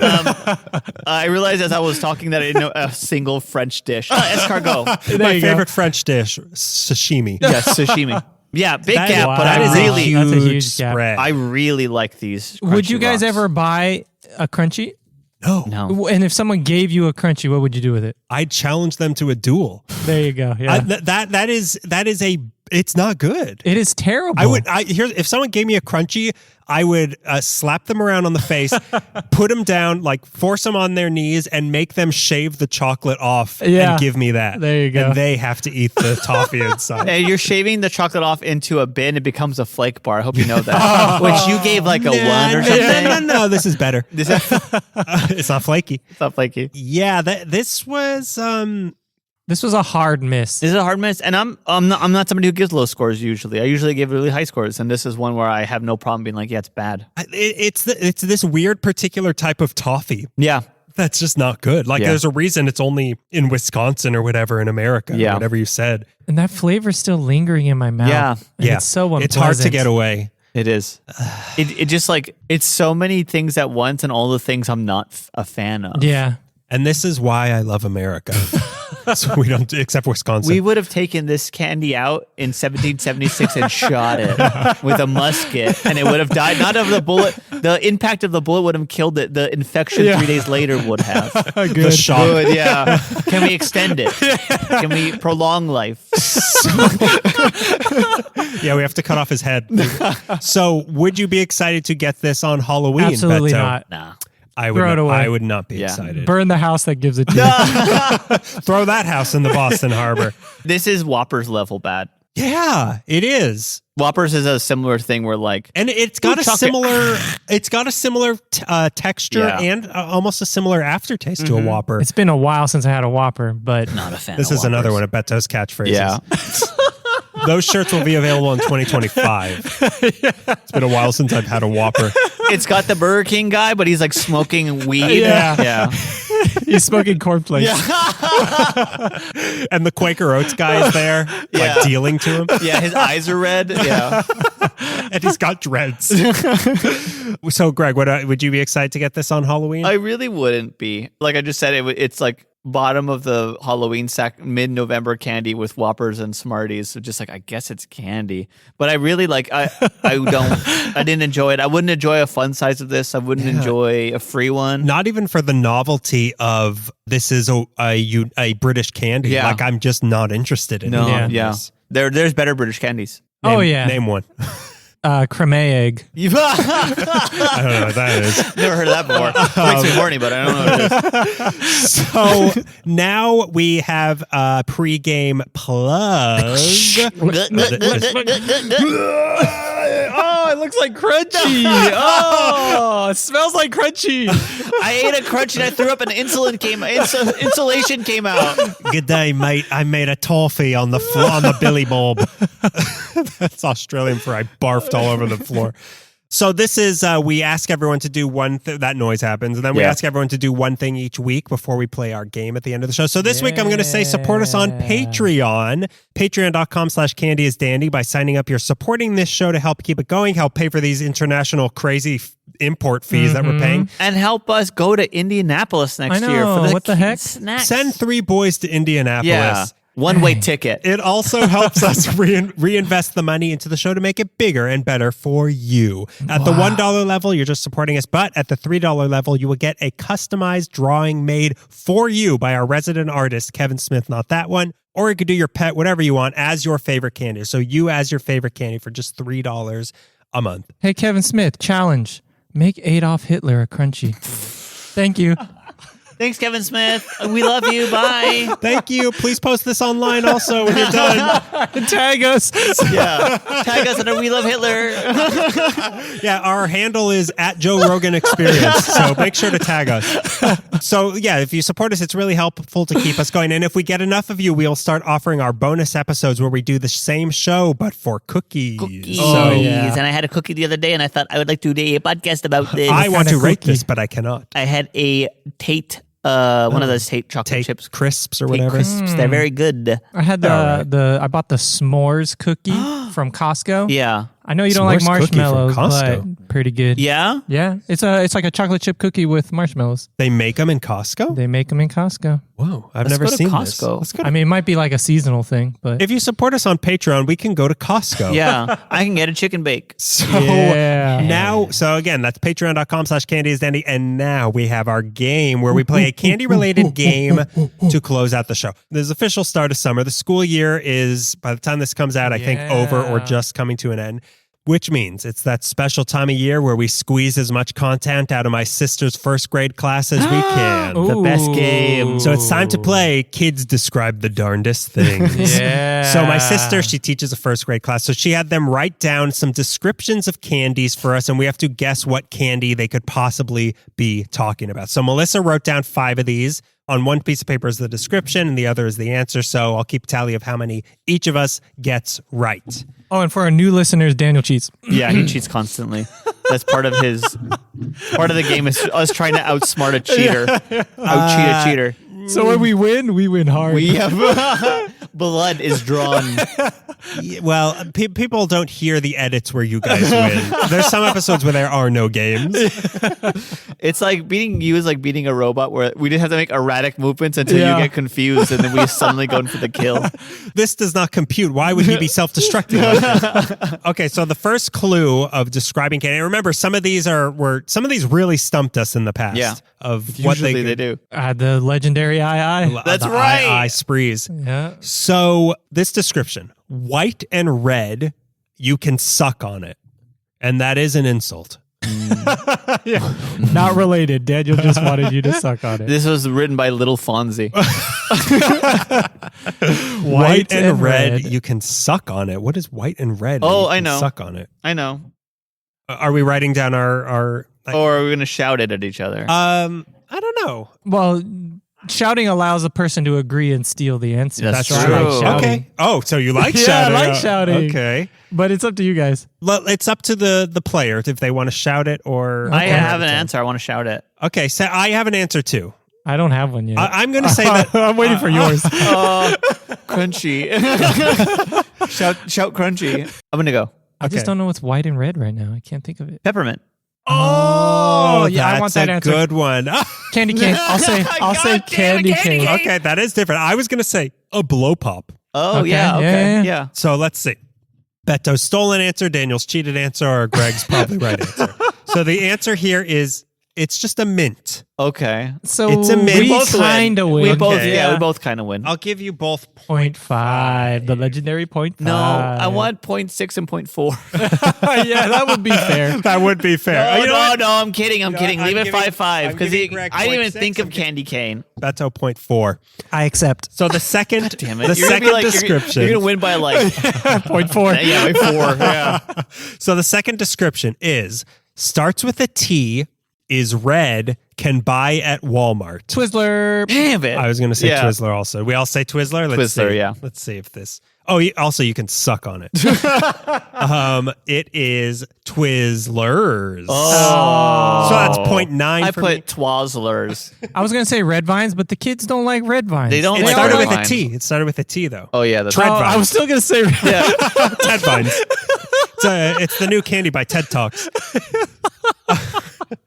I realized as I was talking that I didn't know a single French dish. Escargot. My favorite French dish, sashimi. Yes, sashimi. Yeah, big That gap, is- but that is I a really, That's a huge huge gap. spread. I really like these. Would you Crunchy guys rocks. ever buy a Crunchie? No. And if someone gave you a Crunchie, what would you do with it? I'd challenge them to a duel. There you go. Yeah. That is it's not good. It is terrible. If someone gave me a Crunchie, I would slap them around on the face, put them down, like force them on their knees, and make them shave the chocolate off and give me that. There you go. And they have to eat the toffee inside. Hey, you're shaving the chocolate off into a bin. It becomes a flake bar. I hope you know that. Which you gave like a 1 or something. No, this is better. It's not flaky. It's not flaky. Yeah, this was This was a hard miss. This is a hard miss, and I'm not somebody who gives low scores usually. I usually give really high scores, and this is one where I have no problem being like, yeah, it's bad. it's this weird particular type of toffee. Yeah. That's just not good. Like, there's a reason it's only in Wisconsin or whatever in America. Yeah. Whatever you said. And that flavor's still lingering in my mouth. Yeah. And it's so unpleasant. It's hard to get away. It is. It just like, it's so many things at once and all the things I'm not a fan of. Yeah. And this is why I love America. So we don't, except Wisconsin. We would have taken this candy out in 1776 and shot it with a musket, and it would have died. Not of the bullet. The impact of the bullet would have killed it. The infection 3 days later would have. Good. The shock. Good, yeah. Can we extend it? Can we prolong life? Yeah, we have to cut off his head. So would you be excited to get this on Halloween, Absolutely Beto? not. Nah. I would not be excited. Burn the house that gives it to you. Throw that house in the Boston Harbor. This is Whoppers level bad. Yeah, it is. Whoppers is a similar thing where like, And it's got a similar texture Yeah. and almost a similar aftertaste to a Whopper. It's been a while since I had a Whopper, but not a fan. This of is another Whoppers. one of Beto's catchphrases. Yeah. Those shirts will be available in 2025. It's been a while since I've had a Whopper. It's got the Burger King guy, but he's like smoking weed. Yeah. he's smoking cornflakes. And the Quaker Oats guy is there, Yeah. like dealing to him. Yeah, his eyes are red. Yeah. And he's got dreads. So, Greg, would you be excited to get this on Halloween? I really wouldn't be. Like I just said, it's like bottom of the Halloween sack, mid-November candy with Whoppers and Smarties. So just like, I guess it's candy. But I really I didn't enjoy it. I wouldn't enjoy a fun size of this. I wouldn't enjoy a free one. Not even for the novelty of this is a British candy. Yeah. Like, I'm just not interested in No, it. yeah. There's better British candies. Name one. Creme egg. I don't know what that is. Never heard of that before. It makes me horny, but I don't know what it is. So now we have a pregame plug. Oh, it looks like Crunchie. Oh, it smells like Crunchie. I ate a crunch and I threw up and insulation came out. Good day, mate. I made a toffee on the Billy Bob. That's Australian for I barfed all over the floor. So this is, we ask everyone to do that noise happens, and then we ask everyone to do one thing each week before we play our game at the end of the show. So this week I'm going to say support us on Patreon, patreon.com/candyisdandy. By signing up, you're supporting this show to help keep it going, help pay for these international crazy import fees that we're paying. And help us go to Indianapolis next year for the what the heck? snacks. Send 3 boys to Indianapolis. Yeah. One-way ticket. It also helps us reinvest the money into the show to make it bigger and better for you. At the $1 level, you're just supporting us, but at the $3 level, you will get a customized drawing made for you by our resident artist, Kevin Smith, not that one. Or you could do your pet, whatever you want, as your favorite candy. So you as your favorite candy for just $3 a month. Hey, Kevin Smith, challenge. Make Adolf Hitler a Crunchie. Thank you. Thanks, Kevin Smith. We love you. Bye. Thank you. Please post this online also when you're done. Tag us. Yeah. Tag us under We Love Hitler. Yeah, our handle is at Joe Rogan Experience. So make sure to tag us. So yeah, if you support us, it's really helpful to keep us going. And if we get enough of you, we'll start offering our bonus episodes where we do the same show, but for cookies. Oh, yeah. And I had a cookie the other day, and I thought I would like to do a podcast about this. I want to kinda rate cookie? this, but I cannot. I had a Tate, one of those Tate chocolate Take chips. crisps or Tate whatever. crisps. They're very good. I had I bought the s'mores cookie from Costco. Yeah. I know you don't like S'mores cookie from marshmallows, Costco. but pretty good. Yeah? Yeah, it's like a chocolate chip cookie with marshmallows. They make them in Costco? They make them in Costco. Whoa, I've Let's never go to seen Costco. this. Let's go to I mean, it might be like a seasonal thing, but If you support us on Patreon, we can go to Costco. Yeah. I can get a chicken bake. So Yeah. now, so again, that's patreon.com/candyisdandy. And now we have our game where we play a candy related game to close out the show. There's official start of summer. The school year is, by the time this comes out, I think over or just coming to an end. Which means it's that special time of year where we squeeze as much content out of my sister's first grade class as we can. The best game. So it's time to play Kids Describe the Darndest Things. Yeah. So my sister, she teaches a first grade class. So she had them write down some descriptions of candies for us, and we have to guess what candy they could possibly be talking about. So Melissa wrote down 5 of these. On one piece of paper is the description, and the other is the answer. So I'll keep tally of how many each of us gets right. Oh, and for our new listeners, Daniel cheats. Yeah, he cheats constantly. That's part of the game is us trying to outsmart a cheater. Out-cheat a cheater. So when we win hard. We have blood is drawn. Well, people don't hear the edits where you guys win. There's some episodes where there are no games. It's like beating you is like beating a robot where we just have to make erratic movements until you get confused and then we suddenly go in for the kill. This does not compute. Why would he be self-destructing like this? Okay, so the first clue of describing candy. And remember, some of these really stumped us in the past. Yeah. Of what Usually they do. The legendary II. That's the right. II sprees. Yeah. So this description: white and red, you can suck on it, and that is an insult. Not related. Daniel just wanted you to suck on it. This was written by Little Fonzie. White and red, you can suck on it. What is white and red? Oh, You can I know. Suck on it. I know. Are we writing down our Or are we going to shout it at each other? I don't know. Well, shouting allows a person to agree and steal the answer. That's So I true. like shouting. Okay. Oh, so you like Yeah, shouting? I like shouting. Okay. But it's up to you guys. Well, it's up to the player if they want to shout it or. I have an answer. I want to shout it. Okay, so I have an answer too. I don't have one yet. I'm going to say that. I'm waiting for yours. Crunchy. shout Crunchy. I'm going to go. I just don't know what's white and red right now. I can't think of it. Peppermint. Oh, yeah, I want that's that a answer. good one. Candy cane. I'll say candy cane. Okay, that is different. I was going to say a blow pop. Oh, Okay, yeah. Okay. yeah. Yeah. So let's see. Beto's stolen answer, Daniel's cheated answer, or Greg's probably right answer. So the answer here is it's just a mint. Okay. So It's a mint. we Both kind of win. We both, Okay. yeah, we both kind of win. I'll give you both 0.5. The legendary 0.5. No, I want 0.6 and 0.4. Yeah, that would be fair. That would be fair. No, You know what? no, I'm kidding. I'm kidding. I'm Leave it giving- 5.5 I'm because giving Greg I didn't even 0.6, think I'm of candy cane. Beto 0.4. I accept. So the second, Damn it. the You're gonna be second like- description. You're going to win by like 0.4. yeah, by 4. Yeah. So the second description starts with a T, is red, can buy at Walmart. Twizzler. Damn it. I was going to say Yeah. Twizzler also. We all say Twizzler? Let's Twizzler, see. yeah. Let's see if this. Oh, also you can suck on it. It is Twizzlers. Oh. So that's 0.9 I for me. put Twazzlers. I was going to say red vines, but the kids don't like red vines. They don't It like started red with vines. a T. It started with a T, though. Oh, yeah. That's Tread Oh, I vines. was still going to say red. Yeah. Ted Vines. It's the new candy by TED Talks.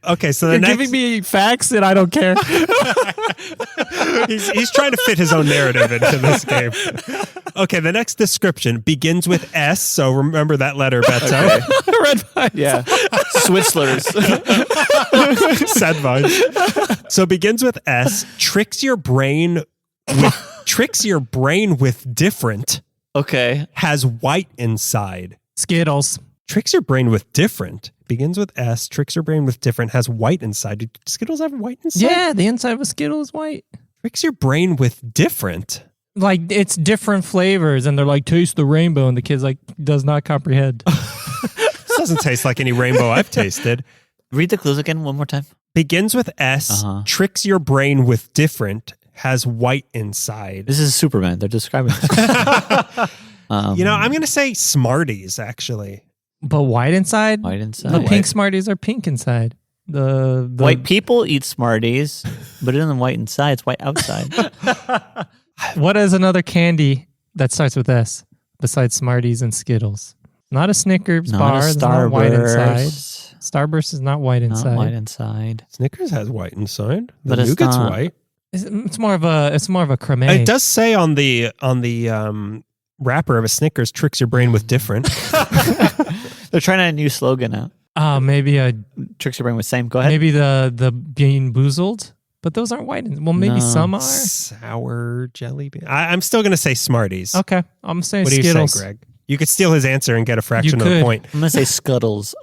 Okay, so the You're next giving me facts and I don't care. he's trying to fit his own narrative into this game. Okay, the next description begins with S, so remember that letter, Beto. Red vines. Yeah. Switzlers. Sad vibes. So begins with S, tricks your brain with different, Okay. has white inside. Skittles. Tricks your brain with different. Begins with S, tricks your brain with different, has white inside. Do Skittles have white inside? Yeah, the inside of a Skittle is white. Tricks your brain with different. Like, it's different flavors, and they're like, taste the rainbow, and the kid's like, does not comprehend. This doesn't taste like any rainbow I've tasted. Read the clues again one more time. Begins with S, tricks your brain with different, has white inside. This is Superman. They're describing this. I'm going to say Smarties, actually. But white inside? White inside. The pink Smarties are pink inside. The White people eat Smarties, but it isn't white inside. It's white outside. What is another candy that starts with S besides Smarties and Skittles? Not a Snickers Not bar. a It's not white inside. Starburst. Starburst is not white inside. Not white inside. Snickers has white inside. The But it's nougat's not. white. It's more of a creme. It does say on the wrapper of a Snickers, tricks your brain with different. They're trying a new slogan out. Maybe Tricks your brain with same. Go ahead. maybe the Bean Boozled, but those aren't white. Well, maybe No. some are. Sour jelly bean. I'm still going to say Smarties. Okay, I'm saying What do you Skittles. say, Greg? You could steal his answer and get a fraction of a could. point. I'm gonna say Scuttles.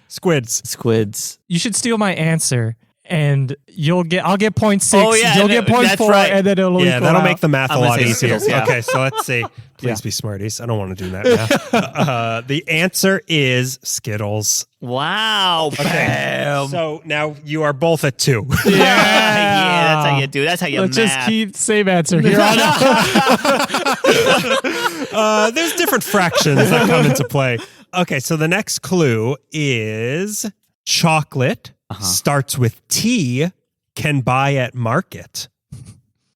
Squids. Squids. You should steal my answer, and I'll get 0.6. Oh, yeah, you'll no, get 0.4, that's right. and then it'll Yeah, equal that'll out. make the math I'm a gonna lot say easier. Skittles, yeah. Okay, so let's see. Please be Smarties. I don't want to do that math. The answer is Skittles. Wow. Bam. So now you are both at 2. yeah, that's how you do. That's how you Let's math. just keep same answer here on out. There's different fractions that come into play. Okay, so the next clue is chocolate, starts with T, can buy at market.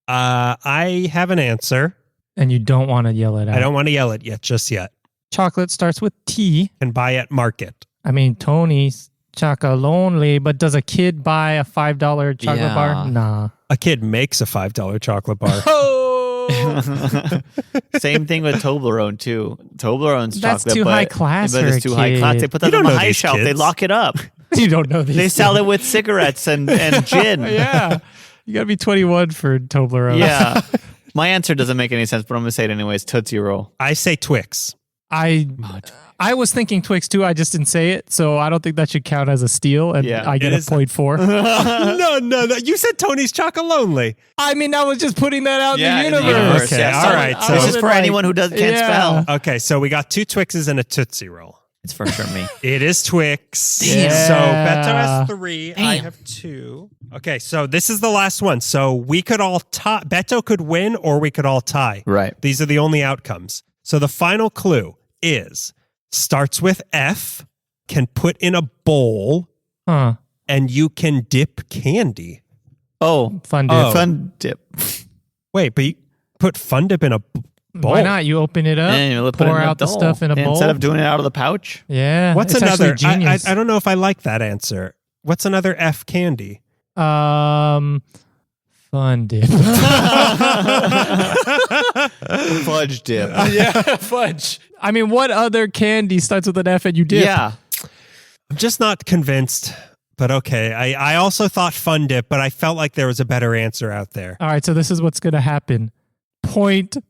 I have an answer. And you don't want to yell it out. I don't want to yell it just yet. Chocolate starts with T. Can buy at market. I mean, Tony's Chocolonely, but does a kid buy a $5 chocolate bar? Nah. A kid makes a $5 chocolate bar. Same thing with Toblerone too. Toblerone's That's chocolate, too but, high class but for it's a too high class. kid. They put that You on don't the know high these shelf. They kids. lock it up. You don't know these. They sell it with cigarettes and gin. Yeah. You got to be 21 for Toblerone. Yeah. My answer doesn't make any sense, but I'm going to say it anyways. Tootsie Roll. I say Twix. I was thinking Twix too. I just didn't say it, so I don't think that should count as a steal. And Yeah. I get It a is- 0.4. No. You said Tony's Chocolonely. I mean, I was just putting that out Yeah, in the in the universe. universe. Okay, Yeah, all so right. I So This was is for like, anyone who can't yeah. spell. okay, so we got 2 Twixes and a Tootsie Roll. It's for sure me. It is Twix. Damn. So Yeah. Beto has 3. I Damn. have 2. Okay, so this is the last one. So we could all tie. Beto could win or we could all tie. Right. These are the only outcomes. So the final clue is starts with F, can put in a bowl, Huh. and you can dip candy. Oh, Fun dip. Oh. fun dip. Wait, but you put Fun Dip in a bowl? Why not? You open it up, And you put it pour in a out the bowl. stuff in a bowl. Instead of doing it out of the pouch. Yeah. What's it's another? actually genius. I don't know if I like that answer. What's another F candy? Fun dip. Fudge dip. Yeah, fudge. I mean, what other candy starts with an F and you dip? Yeah. I'm just not convinced, but okay. I also thought Fun Dip, but I felt like there was a better answer out there. All right, so this is what's going to happen. 0.5,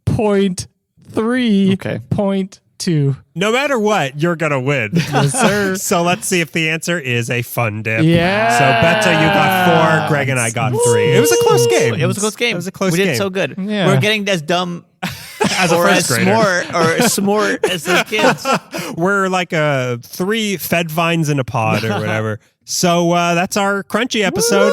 0.3, Okay. 0.2. No matter what, you're going to win. Yes, sir. So let's see if the answer is a Fun Dip. Yeah. So Beto, you got 4. Greg and I got 3. It was a close game. It was a close game. It was a close we game. did so good. Yeah. We're getting as dumb As a or first as grader. smart as the kids. We're like 3 fed vines in a pod or whatever. So that's our Crunchie episode.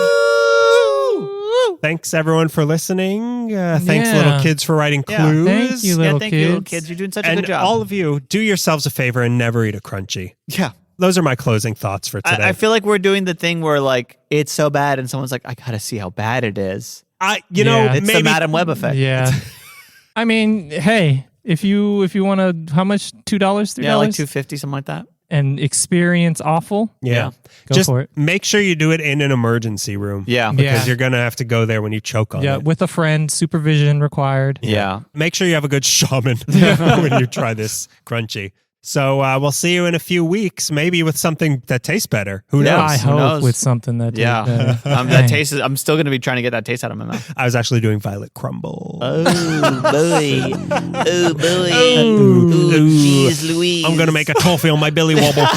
Thanks everyone for listening. Thanks Yeah. little kids for writing Yeah. clues. Thank you, little Thank you, kids. kids. You're doing such a And good job. all of you, do yourselves a favor and never eat a Crunchie. yeah. Those are my closing thoughts for today. I feel like we're doing the thing where like it's so bad and someone's like, I gotta see how bad it is. You know, Yeah. It's maybe the Madam Web effect. Yeah. I mean, hey, if you want to, how much? $2, $3? Yeah, like $2.50, something like that. And experience awful? Yeah. Go Just for it. make sure you do it in an emergency room. Yeah. Because Yeah. you're going to have to go there when you choke on Yeah, it. with a friend, supervision required. Yeah. Make sure you have a good shaman when you try this Crunchie. So we'll see you in a few weeks, maybe with something that tastes better. Who Yeah, knows? I Who hope knows? with something that Yeah. tastes better. That taste is, I'm still going to be trying to get that taste out of my mouth. I was actually doing violet crumble. Oh, boy. Oh, boy. Ooh. Jeez Louise. I'm going to make a toffee on my billy wobble.